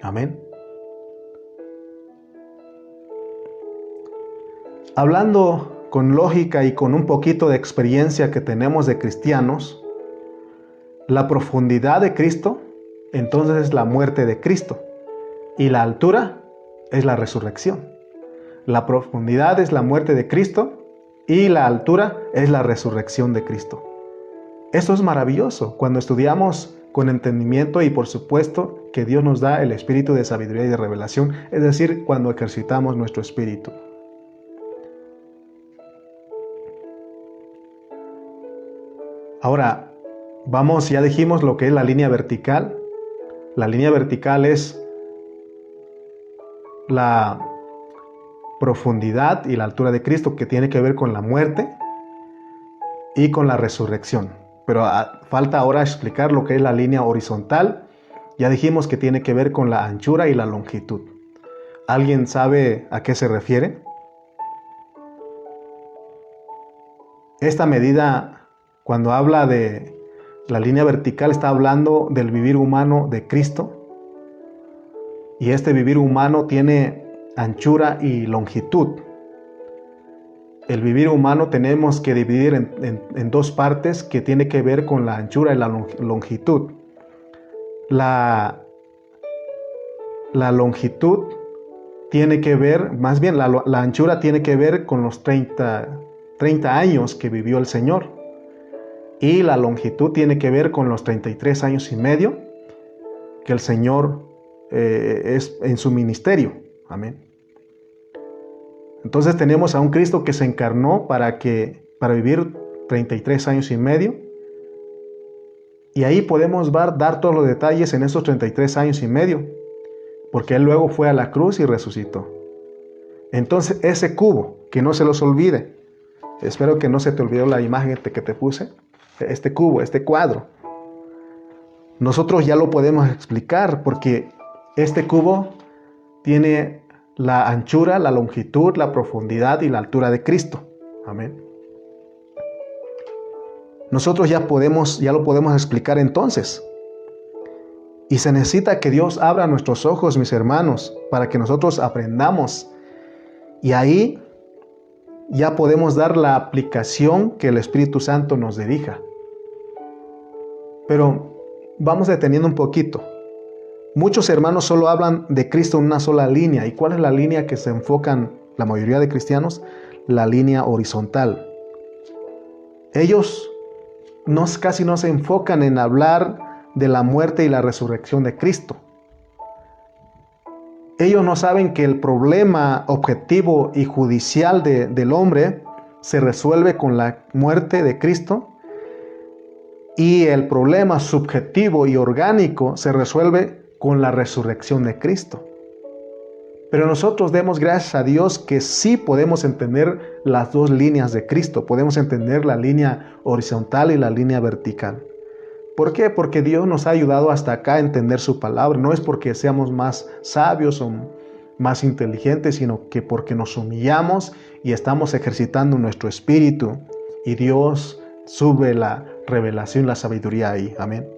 Amén. Hablando con lógica y con un poquito de experiencia que tenemos de cristianos, la profundidad de Cristo, entonces, es la muerte de Cristo, y la altura es la resurrección. La profundidad es la muerte de Cristo, y la altura es la resurrección de Cristo. Eso es maravilloso cuando estudiamos con entendimiento, y por supuesto que Dios nos da el espíritu de sabiduría y de revelación, es decir, cuando ejercitamos nuestro espíritu. Ahora, ya dijimos lo que es la línea vertical. La línea vertical es la profundidad y la altura de Cristo, que tiene que ver con la muerte y con la resurrección. Pero falta ahora explicar lo que es la línea horizontal. Ya dijimos que tiene que ver con la anchura y la longitud. ¿Alguien sabe a qué se refiere? Esta medida, cuando habla de la línea vertical, está hablando del vivir humano de Cristo. Y este vivir humano tiene anchura y longitud. El vivir humano tenemos que dividir en dos partes que tiene que ver con la anchura y la longitud. La longitud tiene que ver, más bien la anchura tiene que ver con los 30 años que vivió el Señor. Y la longitud tiene que ver con los 33 años y medio que el Señor es en su ministerio. Amén. Entonces tenemos a un Cristo que se encarnó para vivir 33 años y medio. Y ahí podemos dar todos los detalles en esos 33 años y medio, porque Él luego fue a la cruz y resucitó. Entonces ese cubo, que no se los olvide. Espero que no se te olvidó la imagen que te puse. Este cubo, este cuadro. Nosotros ya lo podemos explicar, porque este cubo tiene la anchura, la longitud, la profundidad y la altura de Cristo. Amén. nosotros ya lo podemos explicar entonces. Y se necesita que Dios abra nuestros ojos, mis hermanos, para que nosotros aprendamos. Y ahí ya podemos dar la aplicación que el Espíritu Santo nos dirija. Pero vamos deteniendo un poquito. Muchos hermanos solo hablan de Cristo en una sola línea. ¿Y cuál es la línea que se enfocan la mayoría de cristianos? La línea horizontal. Ellos casi no se enfocan en hablar de la muerte y la resurrección de Cristo. Ellos no saben que el problema objetivo y judicial del hombre se resuelve con la muerte de Cristo, y el problema subjetivo y orgánico se resuelve con la resurrección de Cristo. Pero nosotros demos gracias a Dios que sí podemos entender las dos líneas de Cristo. Podemos entender la línea horizontal y la línea vertical. ¿Por qué? Porque Dios nos ha ayudado hasta acá a entender su palabra. No es porque seamos más sabios o más inteligentes, sino que porque nos humillamos y estamos ejercitando nuestro espíritu. Y Dios sube la revelación, la sabiduría ahí. Amén.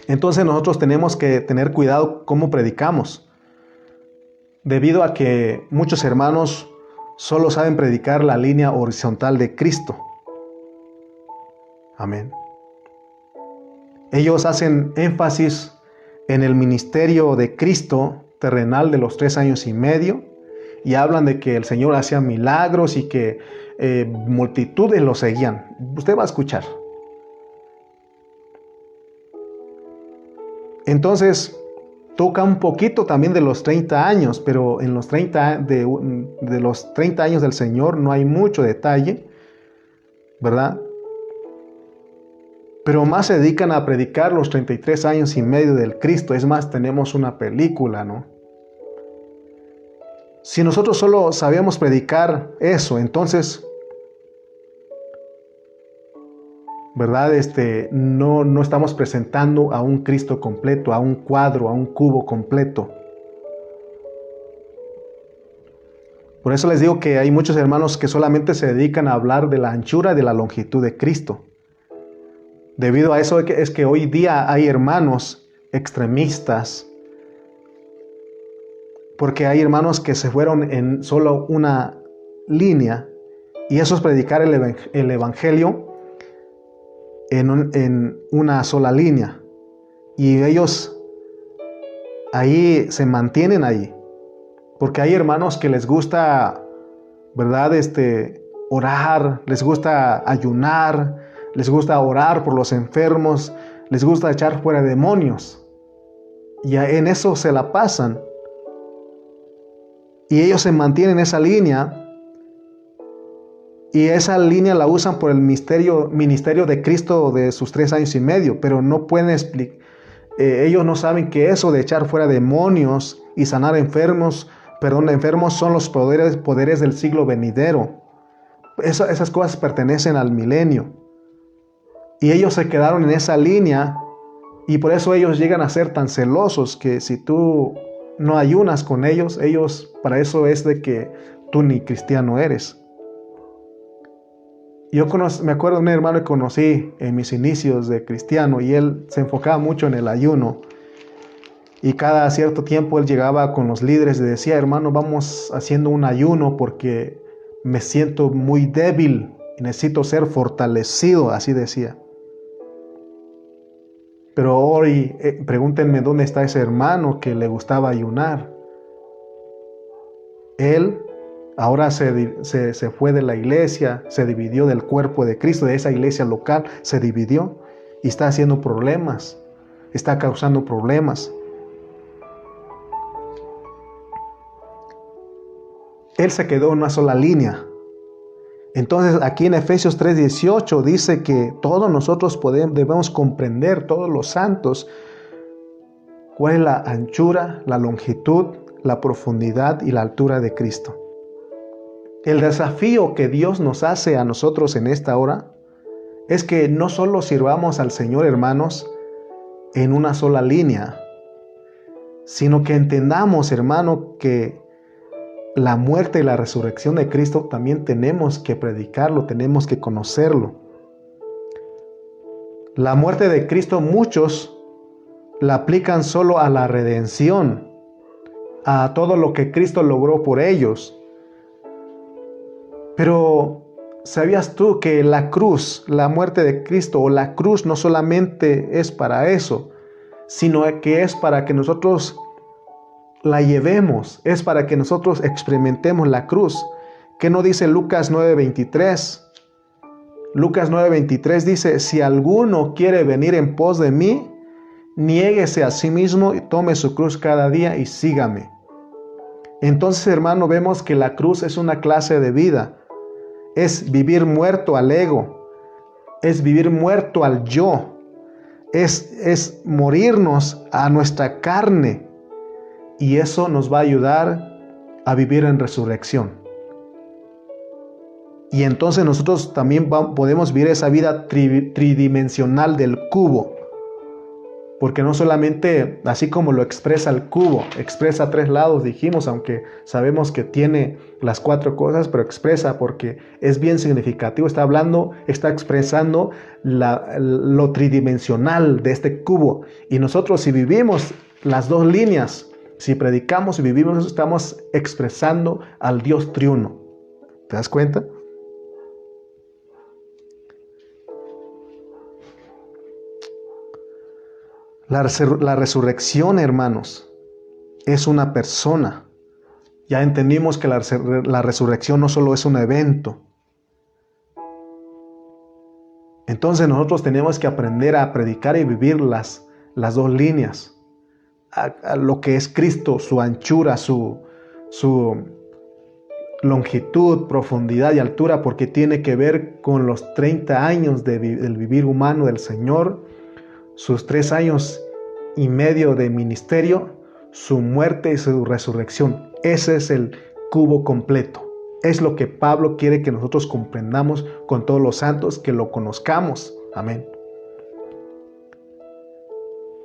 Entonces nosotros tenemos que tener cuidado cómo predicamos. Debido a que muchos hermanos solo saben predicar la línea horizontal de Cristo. Amén. Ellos hacen énfasis en el ministerio de Cristo terrenal de los 3 años y medio y hablan de que el Señor hacía milagros y que multitudes lo seguían. Usted va a escuchar. Entonces, toca un poquito también de los 30 años, pero en los 30 de los 30 años del Señor no hay mucho detalle, ¿verdad? Pero más se dedican a predicar los 33 años y medio del Cristo. Es más, tenemos una película, ¿no? Si nosotros solo sabíamos predicar eso, entonces, ¿verdad? No estamos presentando a un Cristo completo, a un cuadro, a un cubo completo. Por eso les digo que hay muchos hermanos que solamente se dedican a hablar de la anchura y de la longitud de Cristo. Debido a eso es que hoy día hay hermanos extremistas, porque hay hermanos que se fueron en solo una línea, y eso es predicar el Evangelio en una sola línea, y ellos ahí se mantienen ahí, porque hay hermanos que les gusta, ¿verdad? Orar, les gusta ayunar, les gusta orar por los enfermos, les gusta echar fuera demonios, y en eso se la pasan, y ellos se mantienen en esa línea. Y esa línea la usan por el ministerio de Cristo de sus 3 años y medio, pero no pueden explicar. Ellos no saben que eso de echar fuera demonios y sanar enfermos son los poderes del siglo venidero. Esas cosas pertenecen al milenio. Y ellos se quedaron en esa línea, y por eso ellos llegan a ser tan celosos que si tú no ayunas con ellos, para eso es de que tú ni cristiano eres. Me acuerdo de un hermano que conocí en mis inicios de cristiano, y él se enfocaba mucho en el ayuno, y cada cierto tiempo él llegaba con los líderes y decía: hermano, vamos haciendo un ayuno porque me siento muy débil y necesito ser fortalecido, así decía. Pero hoy pregúntenme dónde está ese hermano que le gustaba ayunar. Él ahora se fue de la iglesia, se dividió del cuerpo de Cristo, de esa iglesia local, se dividió y está haciendo problemas, está causando problemas. Él se quedó en una sola línea. Entonces aquí en Efesios 3:18 dice que todos nosotros debemos comprender, todos los santos, cuál es la anchura, la longitud, la profundidad y la altura de Cristo. El desafío que Dios nos hace a nosotros en esta hora es que no solo sirvamos al Señor, hermanos, en una sola línea, sino que entendamos, hermano, que la muerte y la resurrección de Cristo también tenemos que predicarlo, tenemos que conocerlo. La muerte de Cristo muchos la aplican solo a la redención, a todo lo que Cristo logró por ellos. Pero ¿sabías tú que la cruz, la muerte de Cristo o la cruz no solamente es para eso, sino que es para que nosotros la llevemos, es para que nosotros experimentemos la cruz? ¿Qué no dice Lucas 9:23? Lucas 9:23 dice: si alguno quiere venir en pos de mí, niéguese a sí mismo y tome su cruz cada día y sígame. Entonces, hermano, vemos que la cruz es una clase de vida. Es vivir muerto al ego, es vivir muerto al yo, es morirnos a nuestra carne, y eso nos va a ayudar a vivir en resurrección. Y entonces nosotros también podemos vivir esa vida tridimensional del cubo, porque no solamente así como lo expresa el cubo, expresa 3 lados, dijimos, aunque sabemos que tiene las 4 cosas, pero expresa porque es bien significativo, está expresando lo tridimensional de este cubo. Y nosotros, si vivimos las 2 líneas, si predicamos y vivimos, estamos expresando al Dios triuno. ¿Te das cuenta? La resurrección, hermanos, es una persona. Ya entendimos que la resurrección no solo es un evento. Entonces nosotros tenemos que aprender a predicar y vivir las 2 líneas. A lo que es Cristo, su anchura, su longitud, profundidad y altura, porque tiene que ver con los 30 años del vivir humano del Señor, sus 3 años y medio de ministerio, su muerte y su resurrección. Ese es el cubo completo. Es lo que Pablo quiere que nosotros comprendamos con todos los santos, que lo conozcamos. Amén.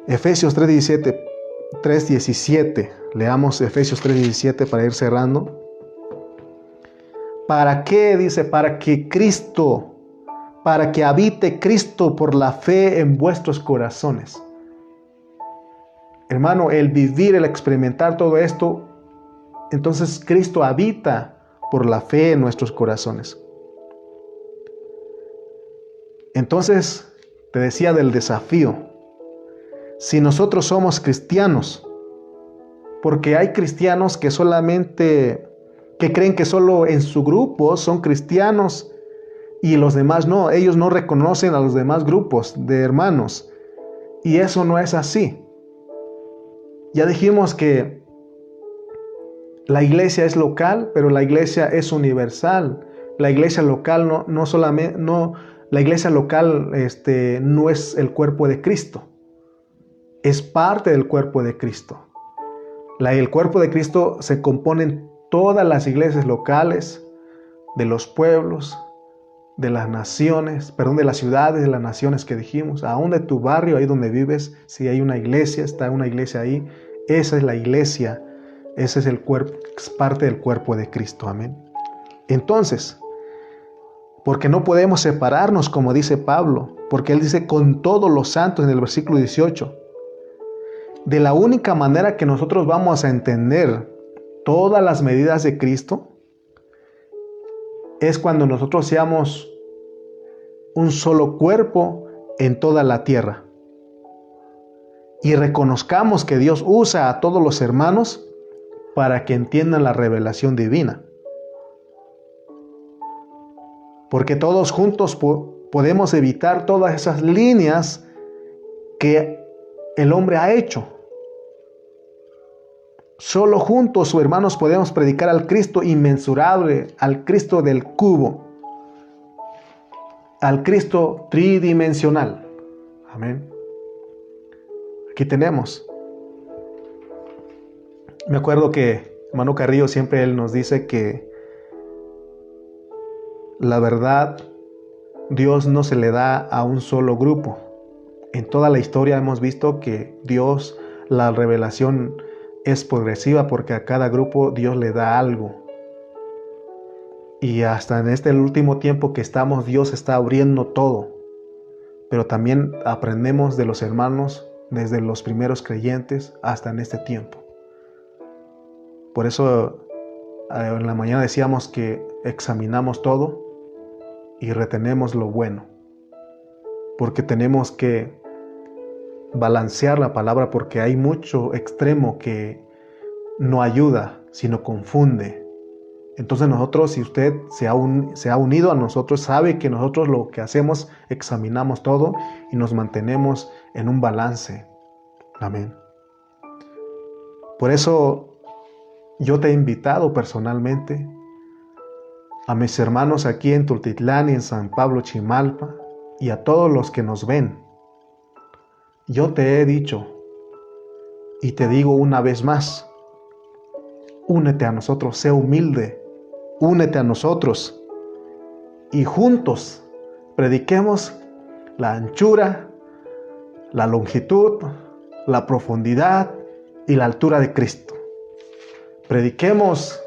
Efesios 3:17. Leamos Efesios 3:17 para ir cerrando. ¿Para qué? Dice, para que habite Cristo por la fe en vuestros corazones. Hermano, el vivir, el experimentar todo esto, entonces Cristo habita por la fe en nuestros corazones. Entonces, te decía del desafío. Si nosotros somos cristianos, porque hay cristianos que creen que solo en su grupo son cristianos y los demás no, ellos no reconocen a los demás grupos de hermanos, y eso no es así. Ya dijimos que la iglesia es local, pero la iglesia es universal. La iglesia local la iglesia local no es el cuerpo de Cristo. Es parte del cuerpo de Cristo. El cuerpo de Cristo se compone en todas las iglesias locales, de los pueblos, de las naciones, de las ciudades, de las naciones que dijimos, aún de tu barrio, ahí donde vives, si hay una iglesia, está una iglesia ahí, esa es la iglesia, ese es el cuerpo, es parte del cuerpo de Cristo, amén. Entonces, porque no podemos separarnos, como dice Pablo, porque él dice con todos los santos en el versículo 18. De la única manera que nosotros vamos a entender todas las medidas de Cristo es cuando nosotros seamos un solo cuerpo en toda la tierra y reconozcamos que Dios usa a todos los hermanos para que entiendan la revelación divina. Porque todos juntos podemos evitar todas esas líneas que el hombre ha hecho. Solo juntos, hermanos, podemos predicar al Cristo inmensurable, al Cristo del cubo, al Cristo tridimensional. Amén. Aquí tenemos. Me acuerdo que hermano Carrillo siempre él nos dice que la verdad Dios no se le da a un solo grupo. En toda la historia hemos visto que Dios, la revelación es progresiva porque a cada grupo Dios le da algo. Y hasta en este último tiempo que estamos, Dios está abriendo todo. pero también aprendemos de los hermanos desde los primeros creyentes hasta en este tiempo. Por eso en la mañana decíamos que examinamos todo y retenemos lo bueno, porque tenemos que balancear la palabra, porque hay mucho extremo que no ayuda, sino confunde. Entonces nosotros, si usted se ha unido a nosotros, sabe que nosotros lo que hacemos, examinamos todo y nos mantenemos en un balance. Amén. Por eso yo te he invitado personalmente a mis hermanos aquí en Tultitlán y en San Pablo Chimalpa y a todos los que nos ven. Yo te he dicho y te digo una vez más, únete a nosotros, sé humilde, únete a nosotros y juntos prediquemos la anchura, la longitud, la profundidad y la altura de Cristo. Prediquemos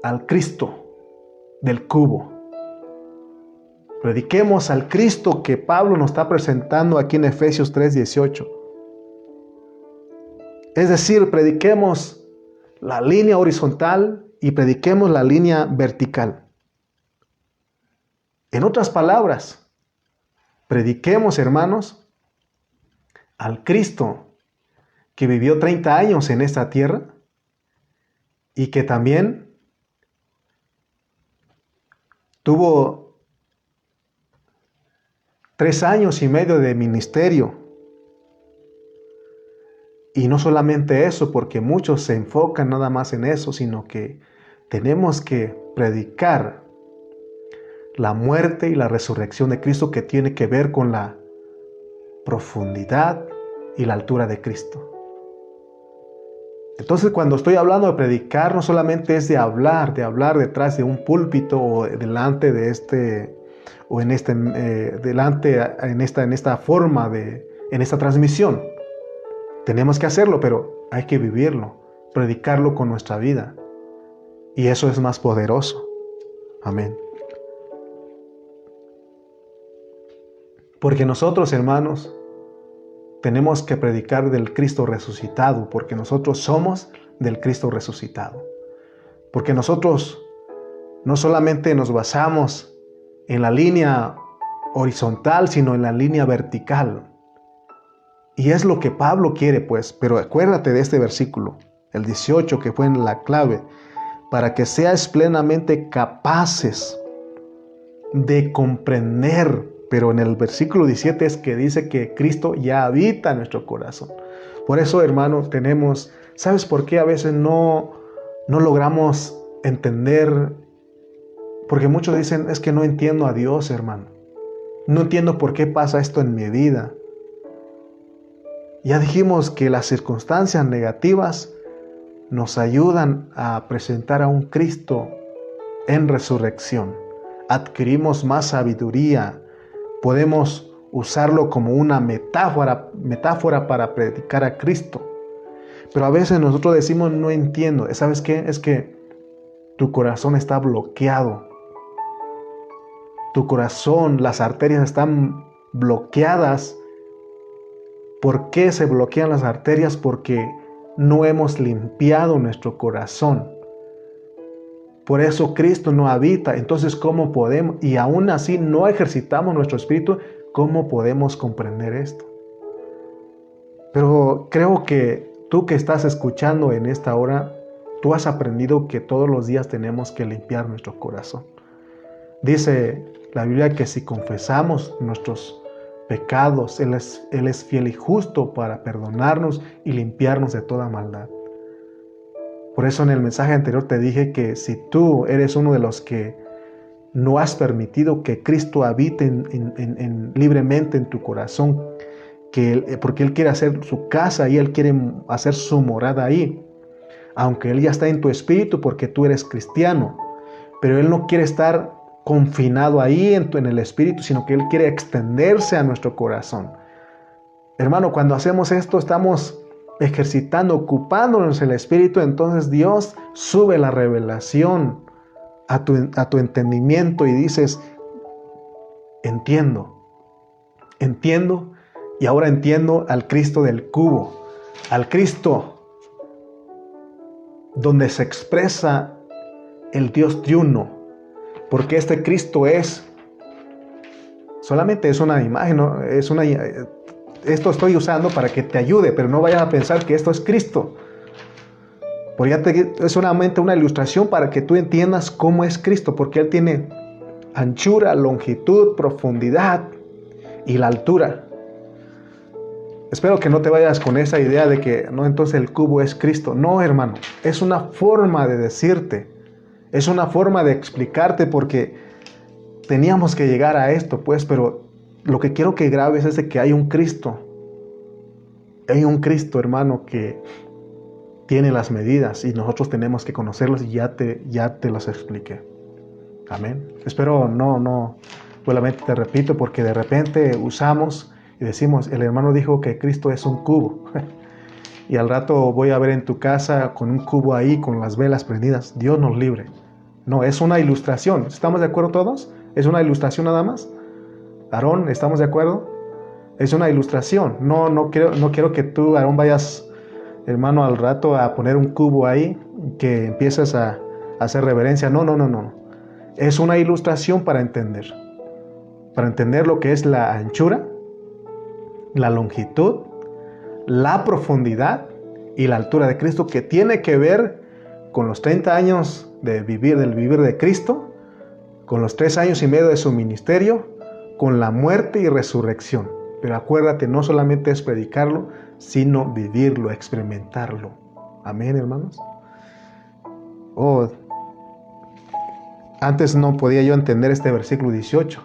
al Cristo del cubo. Prediquemos al Cristo que Pablo nos está presentando aquí en Efesios 3:18. Es decir, prediquemos la línea horizontal y prediquemos la línea vertical. En otras palabras, prediquemos, hermanos, al Cristo que vivió 30 años en esta tierra y que también tuvo 3 años y medio de ministerio. Y no solamente eso, porque muchos se enfocan nada más en eso, sino que tenemos que predicar la muerte y la resurrección de Cristo, que tiene que ver con la profundidad y la altura de Cristo. Entonces, cuando estoy hablando de predicar, no solamente es de hablar detrás de un púlpito o delante de en esta forma en esta transmisión. Tenemos que hacerlo, pero hay que vivirlo, predicarlo con nuestra vida. Y eso es más poderoso. Amén. Porque nosotros, hermanos, tenemos que predicar del Cristo resucitado, porque nosotros somos del Cristo resucitado. Porque nosotros no solamente nos basamos en la línea horizontal, sino en la línea vertical. Y es lo que Pablo quiere, pues. Pero acuérdate de este versículo, el 18, que fue en la clave, para que seas plenamente capaces de comprender. Pero en el versículo 17 es que dice que Cristo ya habita en nuestro corazón. Por eso, hermano, ¿sabes por qué a veces no logramos entender? Porque muchos dicen, es que no entiendo a Dios, hermano. No entiendo por qué pasa esto en mi vida. Ya dijimos que las circunstancias negativas nos ayudan a presentar a un Cristo en resurrección. Adquirimos más sabiduría. Podemos usarlo como una metáfora para predicar a Cristo. Pero a veces nosotros decimos, no entiendo. ¿Sabes qué? Es que tu corazón está bloqueado. Tu corazón, las arterias están bloqueadas. ¿Por qué se bloquean las arterias? Porque no hemos limpiado nuestro corazón. Por eso Cristo no habita. Entonces, ¿cómo podemos? Y aún así no ejercitamos nuestro espíritu. ¿Cómo podemos comprender esto? Pero creo que tú que estás escuchando en esta hora, tú has aprendido que todos los días tenemos que limpiar nuestro corazón. Dice la Biblia que si confesamos nuestros pecados, Él es fiel y justo para perdonarnos y limpiarnos de toda maldad. Por eso en el mensaje anterior te dije que si tú eres uno de los que no has permitido que Cristo habite libremente en tu corazón, porque Él quiere hacer su casa y Él quiere hacer su morada ahí, aunque Él ya está en tu espíritu porque tú eres cristiano, pero Él no quiere estar confinado ahí en el espíritu, sino que Él quiere extenderse a nuestro corazón. Hermano, cuando hacemos esto estamos ejercitando, ocupándonos el espíritu, entonces Dios sube la revelación a tu entendimiento y dices, entiendo, entiendo, y ahora entiendo al Cristo del cubo, al Cristo donde se expresa el Dios triuno, porque este Cristo solamente es una imagen, ¿no? Esto estoy usando para que te ayude, pero no vayas a pensar que esto es Cristo. Porque es solamente una ilustración para que tú entiendas cómo es Cristo, porque Él tiene anchura, longitud, profundidad y la altura. Espero que no te vayas con esa idea de que no, entonces el cubo es Cristo. No, hermano, es una forma de decirte, es una forma de explicarte, porque teníamos que llegar a esto, pues, pero lo que quiero que grabes es de que hay un Cristo, hermano, que tiene las medidas y nosotros tenemos que conocerlos, y ya te los expliqué. Amén. Espero no, solamente te repito, porque de repente usamos y decimos, el hermano dijo que Cristo es un cubo. Y al rato voy a ver en tu casa con un cubo ahí, con las velas prendidas. Dios nos libre. No, es una ilustración. ¿Estamos de acuerdo todos? ¿Es una ilustración nada más? Aarón, ¿estamos de acuerdo? Es una ilustración. No quiero que tú, Aarón, vayas, hermano, al rato a poner un cubo ahí, que empieces a hacer reverencia. No. Es una ilustración para entender lo que es la anchura, la longitud, la profundidad y la altura de Cristo, que tiene que ver con los 30 años del vivir de Cristo, con los 3 años y medio de su ministerio, con la muerte y resurrección. Pero acuérdate, no solamente es predicarlo, sino vivirlo, experimentarlo. Amén, hermanos. Antes no podía yo entender este versículo 18.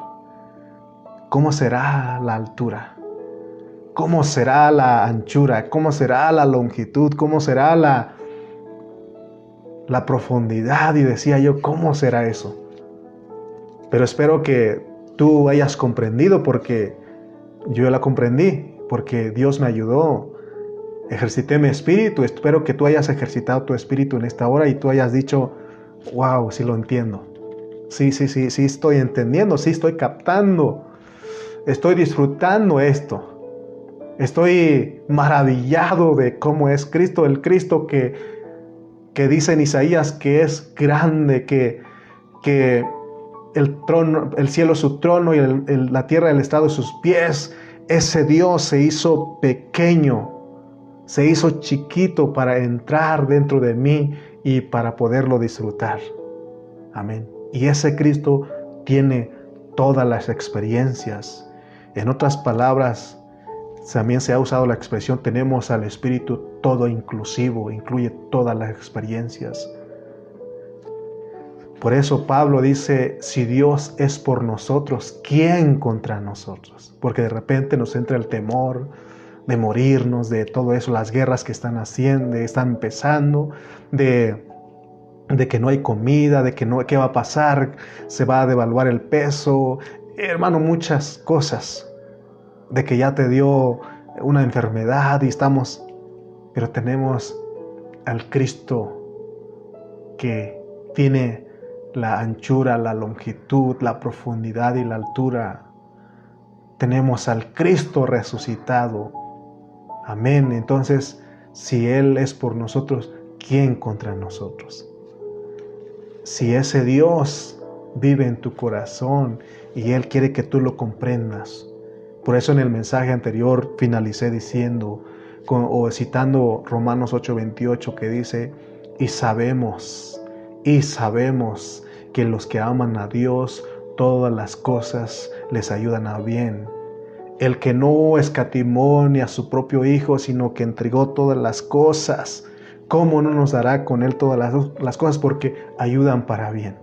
¿Cómo será la altura? ¿Cómo será la anchura? ¿Cómo será la longitud? ¿Cómo será la profundidad? Y decía yo, ¿cómo será eso? Pero espero que tú hayas comprendido, porque yo la comprendí, porque Dios me ayudó. Ejercité mi espíritu. Espero que tú hayas ejercitado tu espíritu en esta hora y tú hayas dicho, wow, sí lo entiendo. Sí estoy entendiendo, sí estoy captando. Estoy disfrutando esto. Estoy maravillado de cómo es Cristo, el Cristo que dice en Isaías que es grande, que el cielo es su trono y la tierra el estrado de sus pies. Ese Dios se hizo pequeño, se hizo chiquito para entrar dentro de mí y para poderlo disfrutar. Amén. Y ese Cristo tiene todas las experiencias. En otras palabras, también se ha usado la expresión, tenemos al Espíritu todo inclusivo, incluye todas las experiencias. Por eso Pablo dice, si Dios es por nosotros, ¿quién contra nosotros? Porque de repente nos entra el temor de morirnos, de todo eso, las guerras que están empezando, de que no hay comida, de que ¿qué va a pasar? Se va a devaluar el peso, hermano, muchas cosas. De que ya te dio una enfermedad y pero tenemos al Cristo que tiene la anchura, la longitud, la profundidad y la altura. Tenemos al Cristo resucitado. Amén. Entonces, si Él es por nosotros, ¿quién contra nosotros? Si ese Dios vive en tu corazón y Él quiere que tú lo comprendas. Por eso en el mensaje anterior finalicé diciendo, citando Romanos 8:28, que dice, y sabemos que los que aman a Dios, todas las cosas les ayudan a bien. El que no escatimó ni a su propio Hijo, sino que entregó todas las cosas, ¿cómo no nos dará con Él todas las cosas? Porque ayudan para bien.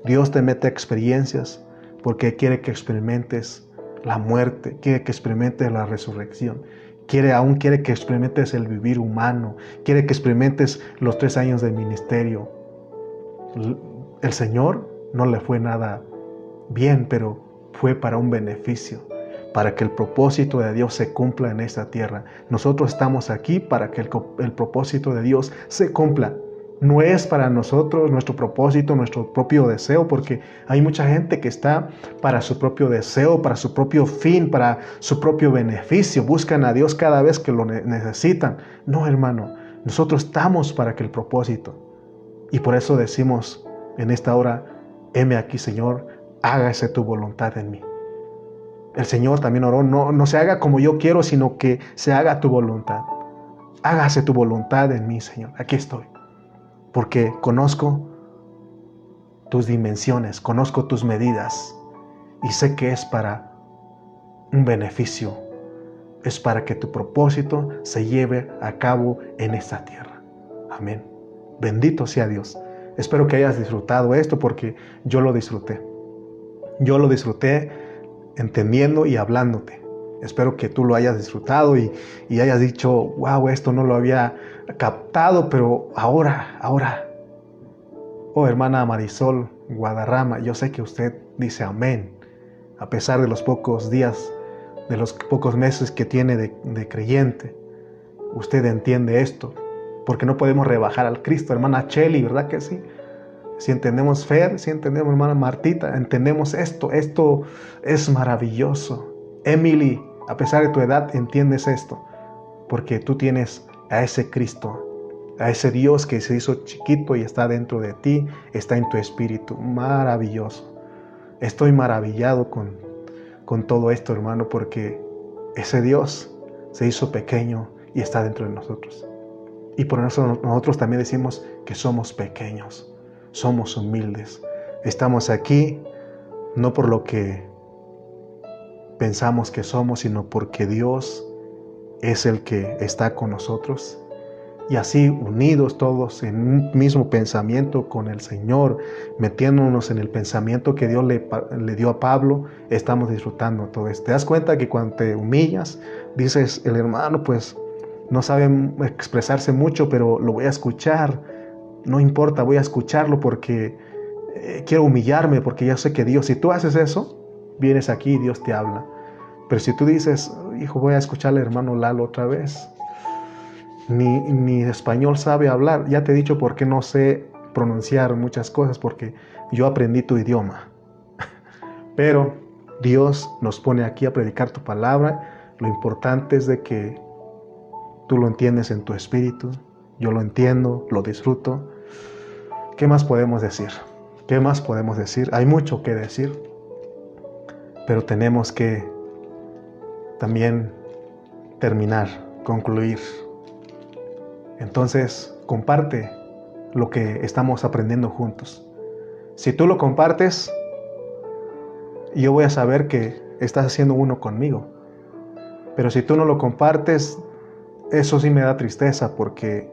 Dios te mete experiencias porque quiere que experimentes la muerte, quiere que experimentes la resurrección, quiere que experimentes el vivir humano, quiere que experimentes los 3 años de ministerio. El Señor no le fue nada bien, pero fue para un beneficio, para que el propósito de Dios se cumpla en esta tierra. Nosotros estamos aquí para que el propósito de Dios se cumpla No es para nosotros nuestro propósito, nuestro propio deseo, porque hay mucha gente que está para su propio deseo, para su propio fin, para su propio beneficio. Buscan a Dios cada vez que lo necesitan. No, hermano, nosotros estamos para aquel propósito. Y por eso decimos en esta hora, heme aquí, Señor, hágase tu voluntad en mí. El Señor también oró, no se haga como yo quiero, sino que se haga tu voluntad. Hágase tu voluntad en mí, Señor. Aquí estoy. Porque conozco tus dimensiones, conozco tus medidas y sé que es para un beneficio, es para que tu propósito se lleve a cabo en esta tierra. Amén. Bendito sea Dios. Espero que hayas disfrutado esto porque yo lo disfruté. Yo lo disfruté entendiendo y hablándote. Espero que tú lo hayas disfrutado y hayas dicho, wow, esto no lo había captado, pero ahora. Oh, hermana Marisol Guadarrama, yo sé que usted dice amén, a pesar de los pocos días, de los pocos meses que tiene de creyente. Usted entiende esto, porque no podemos rebajar al Cristo. Hermana Cheli, ¿verdad que sí? Si entendemos Fer, si entendemos hermana Martita, entendemos esto es maravilloso. Emily, a pesar de tu edad, entiendes esto, porque tú tienes a ese Cristo, a ese Dios que se hizo chiquito y está dentro de ti, está en tu espíritu. Maravilloso. Estoy maravillado con todo esto, hermano, porque ese Dios se hizo pequeño y está dentro de nosotros. Y por eso nosotros también decimos que somos pequeños, somos humildes. Estamos aquí no por lo que pensamos que somos, sino porque Dios es el que está con nosotros. Y así unidos todos en un mismo pensamiento con el Señor, metiéndonos en el pensamiento que Dios le dio a Pablo, estamos disfrutando todo esto. ¿Te das cuenta que cuando te humillas, dices, el hermano pues no sabe expresarse mucho, pero lo voy a escuchar? No importa, voy a escucharlo porque quiero humillarme, porque ya sé que Dios, si tú haces eso, vienes aquí y Dios te habla. Pero si tú dices, hijo, voy a escuchar al hermano Lalo otra vez, ni español sabe hablar. Ya te he dicho por qué no sé pronunciar muchas cosas, porque yo aprendí tu idioma. Pero Dios nos pone aquí a predicar tu palabra. Lo importante es de que tú lo entiendes en tu espíritu. Yo lo entiendo, lo disfruto. ¿Qué más podemos decir? ¿Qué más podemos decir? Hay mucho que decir, pero tenemos que también terminar, concluir. Entonces, comparte lo que estamos aprendiendo juntos. Si tú lo compartes, yo voy a saber que estás haciendo uno conmigo. Pero si tú no lo compartes, eso sí me da tristeza, porque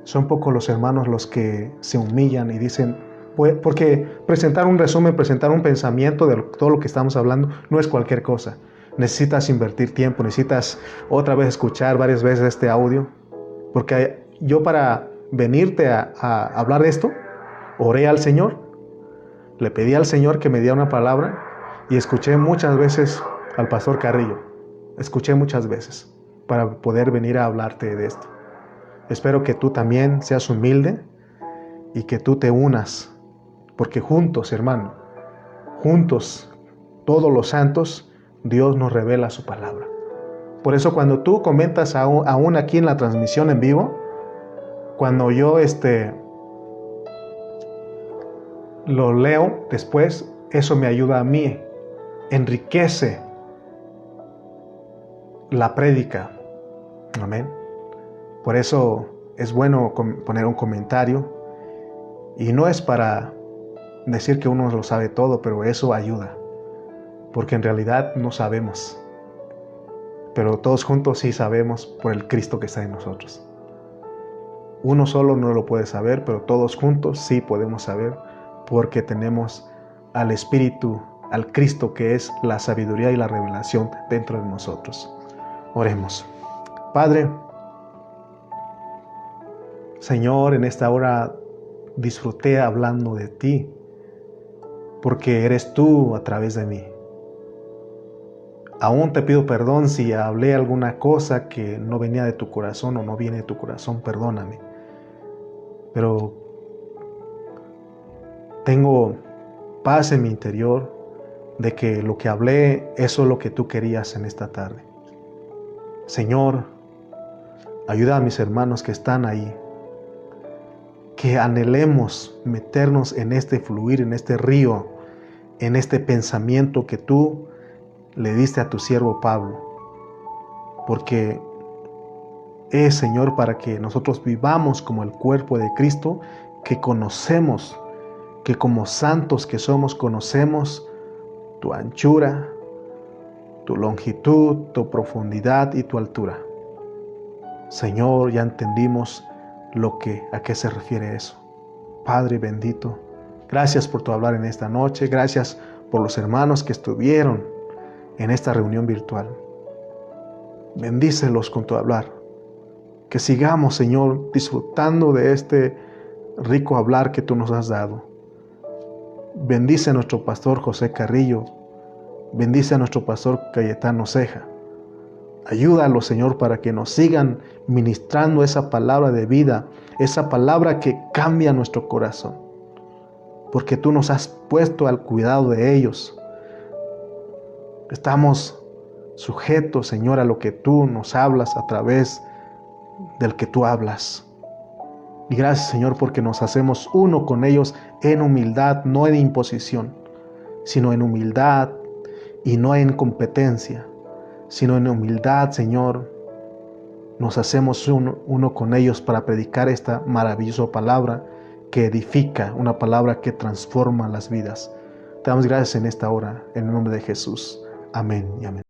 son pocos los hermanos los que se humillan y dicen, porque presentar un resumen, presentar un pensamiento de todo lo que estamos hablando no es cualquier cosa. Necesitas invertir tiempo, necesitas otra vez escuchar varias veces este audio. Porque yo para venirte a hablar de esto, oré al Señor, le pedí al Señor que me diera una palabra y escuché muchas veces al pastor Carrillo. Escuché muchas veces para poder venir a hablarte de esto. Espero que tú también seas humilde y que tú te unas, porque juntos, hermano, juntos, todos los santos, Dios nos revela su palabra. Por eso cuando tú comentas aún aquí en la transmisión en vivo, cuando yo lo leo después, eso me ayuda a mí, enriquece la prédica. Amén. Por eso es bueno poner un comentario, y no es para decir que uno lo sabe todo, pero eso ayuda, porque en realidad no sabemos. Pero todos juntos sí sabemos por el Cristo que está en nosotros. Uno solo no lo puede saber, pero todos juntos sí podemos saber, porque tenemos al Espíritu, al Cristo que es la sabiduría y la revelación dentro de nosotros. Oremos. Padre, Señor, en esta hora disfruté hablando de ti, porque eres tú a través de mí. Aún te pido perdón si hablé alguna cosa que no venía de tu corazón o no viene de tu corazón, perdóname. pero tengo paz en mi interior de que lo que hablé, eso es lo que tú querías en esta tarde. Señor, ayuda a mis hermanos que están ahí, que anhelemos meternos en este fluir, en este río, en este pensamiento que tú le diste a tu siervo Pablo, porque es, Señor, para que nosotros vivamos como el cuerpo de Cristo, que conocemos, que como santos que somos, conocemos tu anchura, tu longitud, tu profundidad y tu altura. Señor, ya entendimos a qué se refiere eso. Padre bendito, gracias por tu hablar en esta noche, gracias por los hermanos que estuvieron en esta reunión virtual. Bendícelos con tu hablar, que sigamos, Señor, disfrutando de este rico hablar que tú nos has dado. Bendice a nuestro pastor José Carrillo, bendice a nuestro pastor Cayetano Ceja. Ayúdalo, Señor, para que nos sigan ministrando esa palabra de vida, esa palabra que cambia nuestro corazón, porque tú nos has puesto al cuidado de ellos. Estamos sujetos, Señor, a lo que tú nos hablas a través del que tú hablas. Y gracias, Señor, porque nos hacemos uno con ellos en humildad, no en imposición, sino en humildad y no en competencia, sino en humildad, Señor. Nos hacemos uno con ellos para predicar esta maravillosa palabra que edifica, una palabra que transforma las vidas. Te damos gracias en esta hora, en el nombre de Jesús. Amén y amén.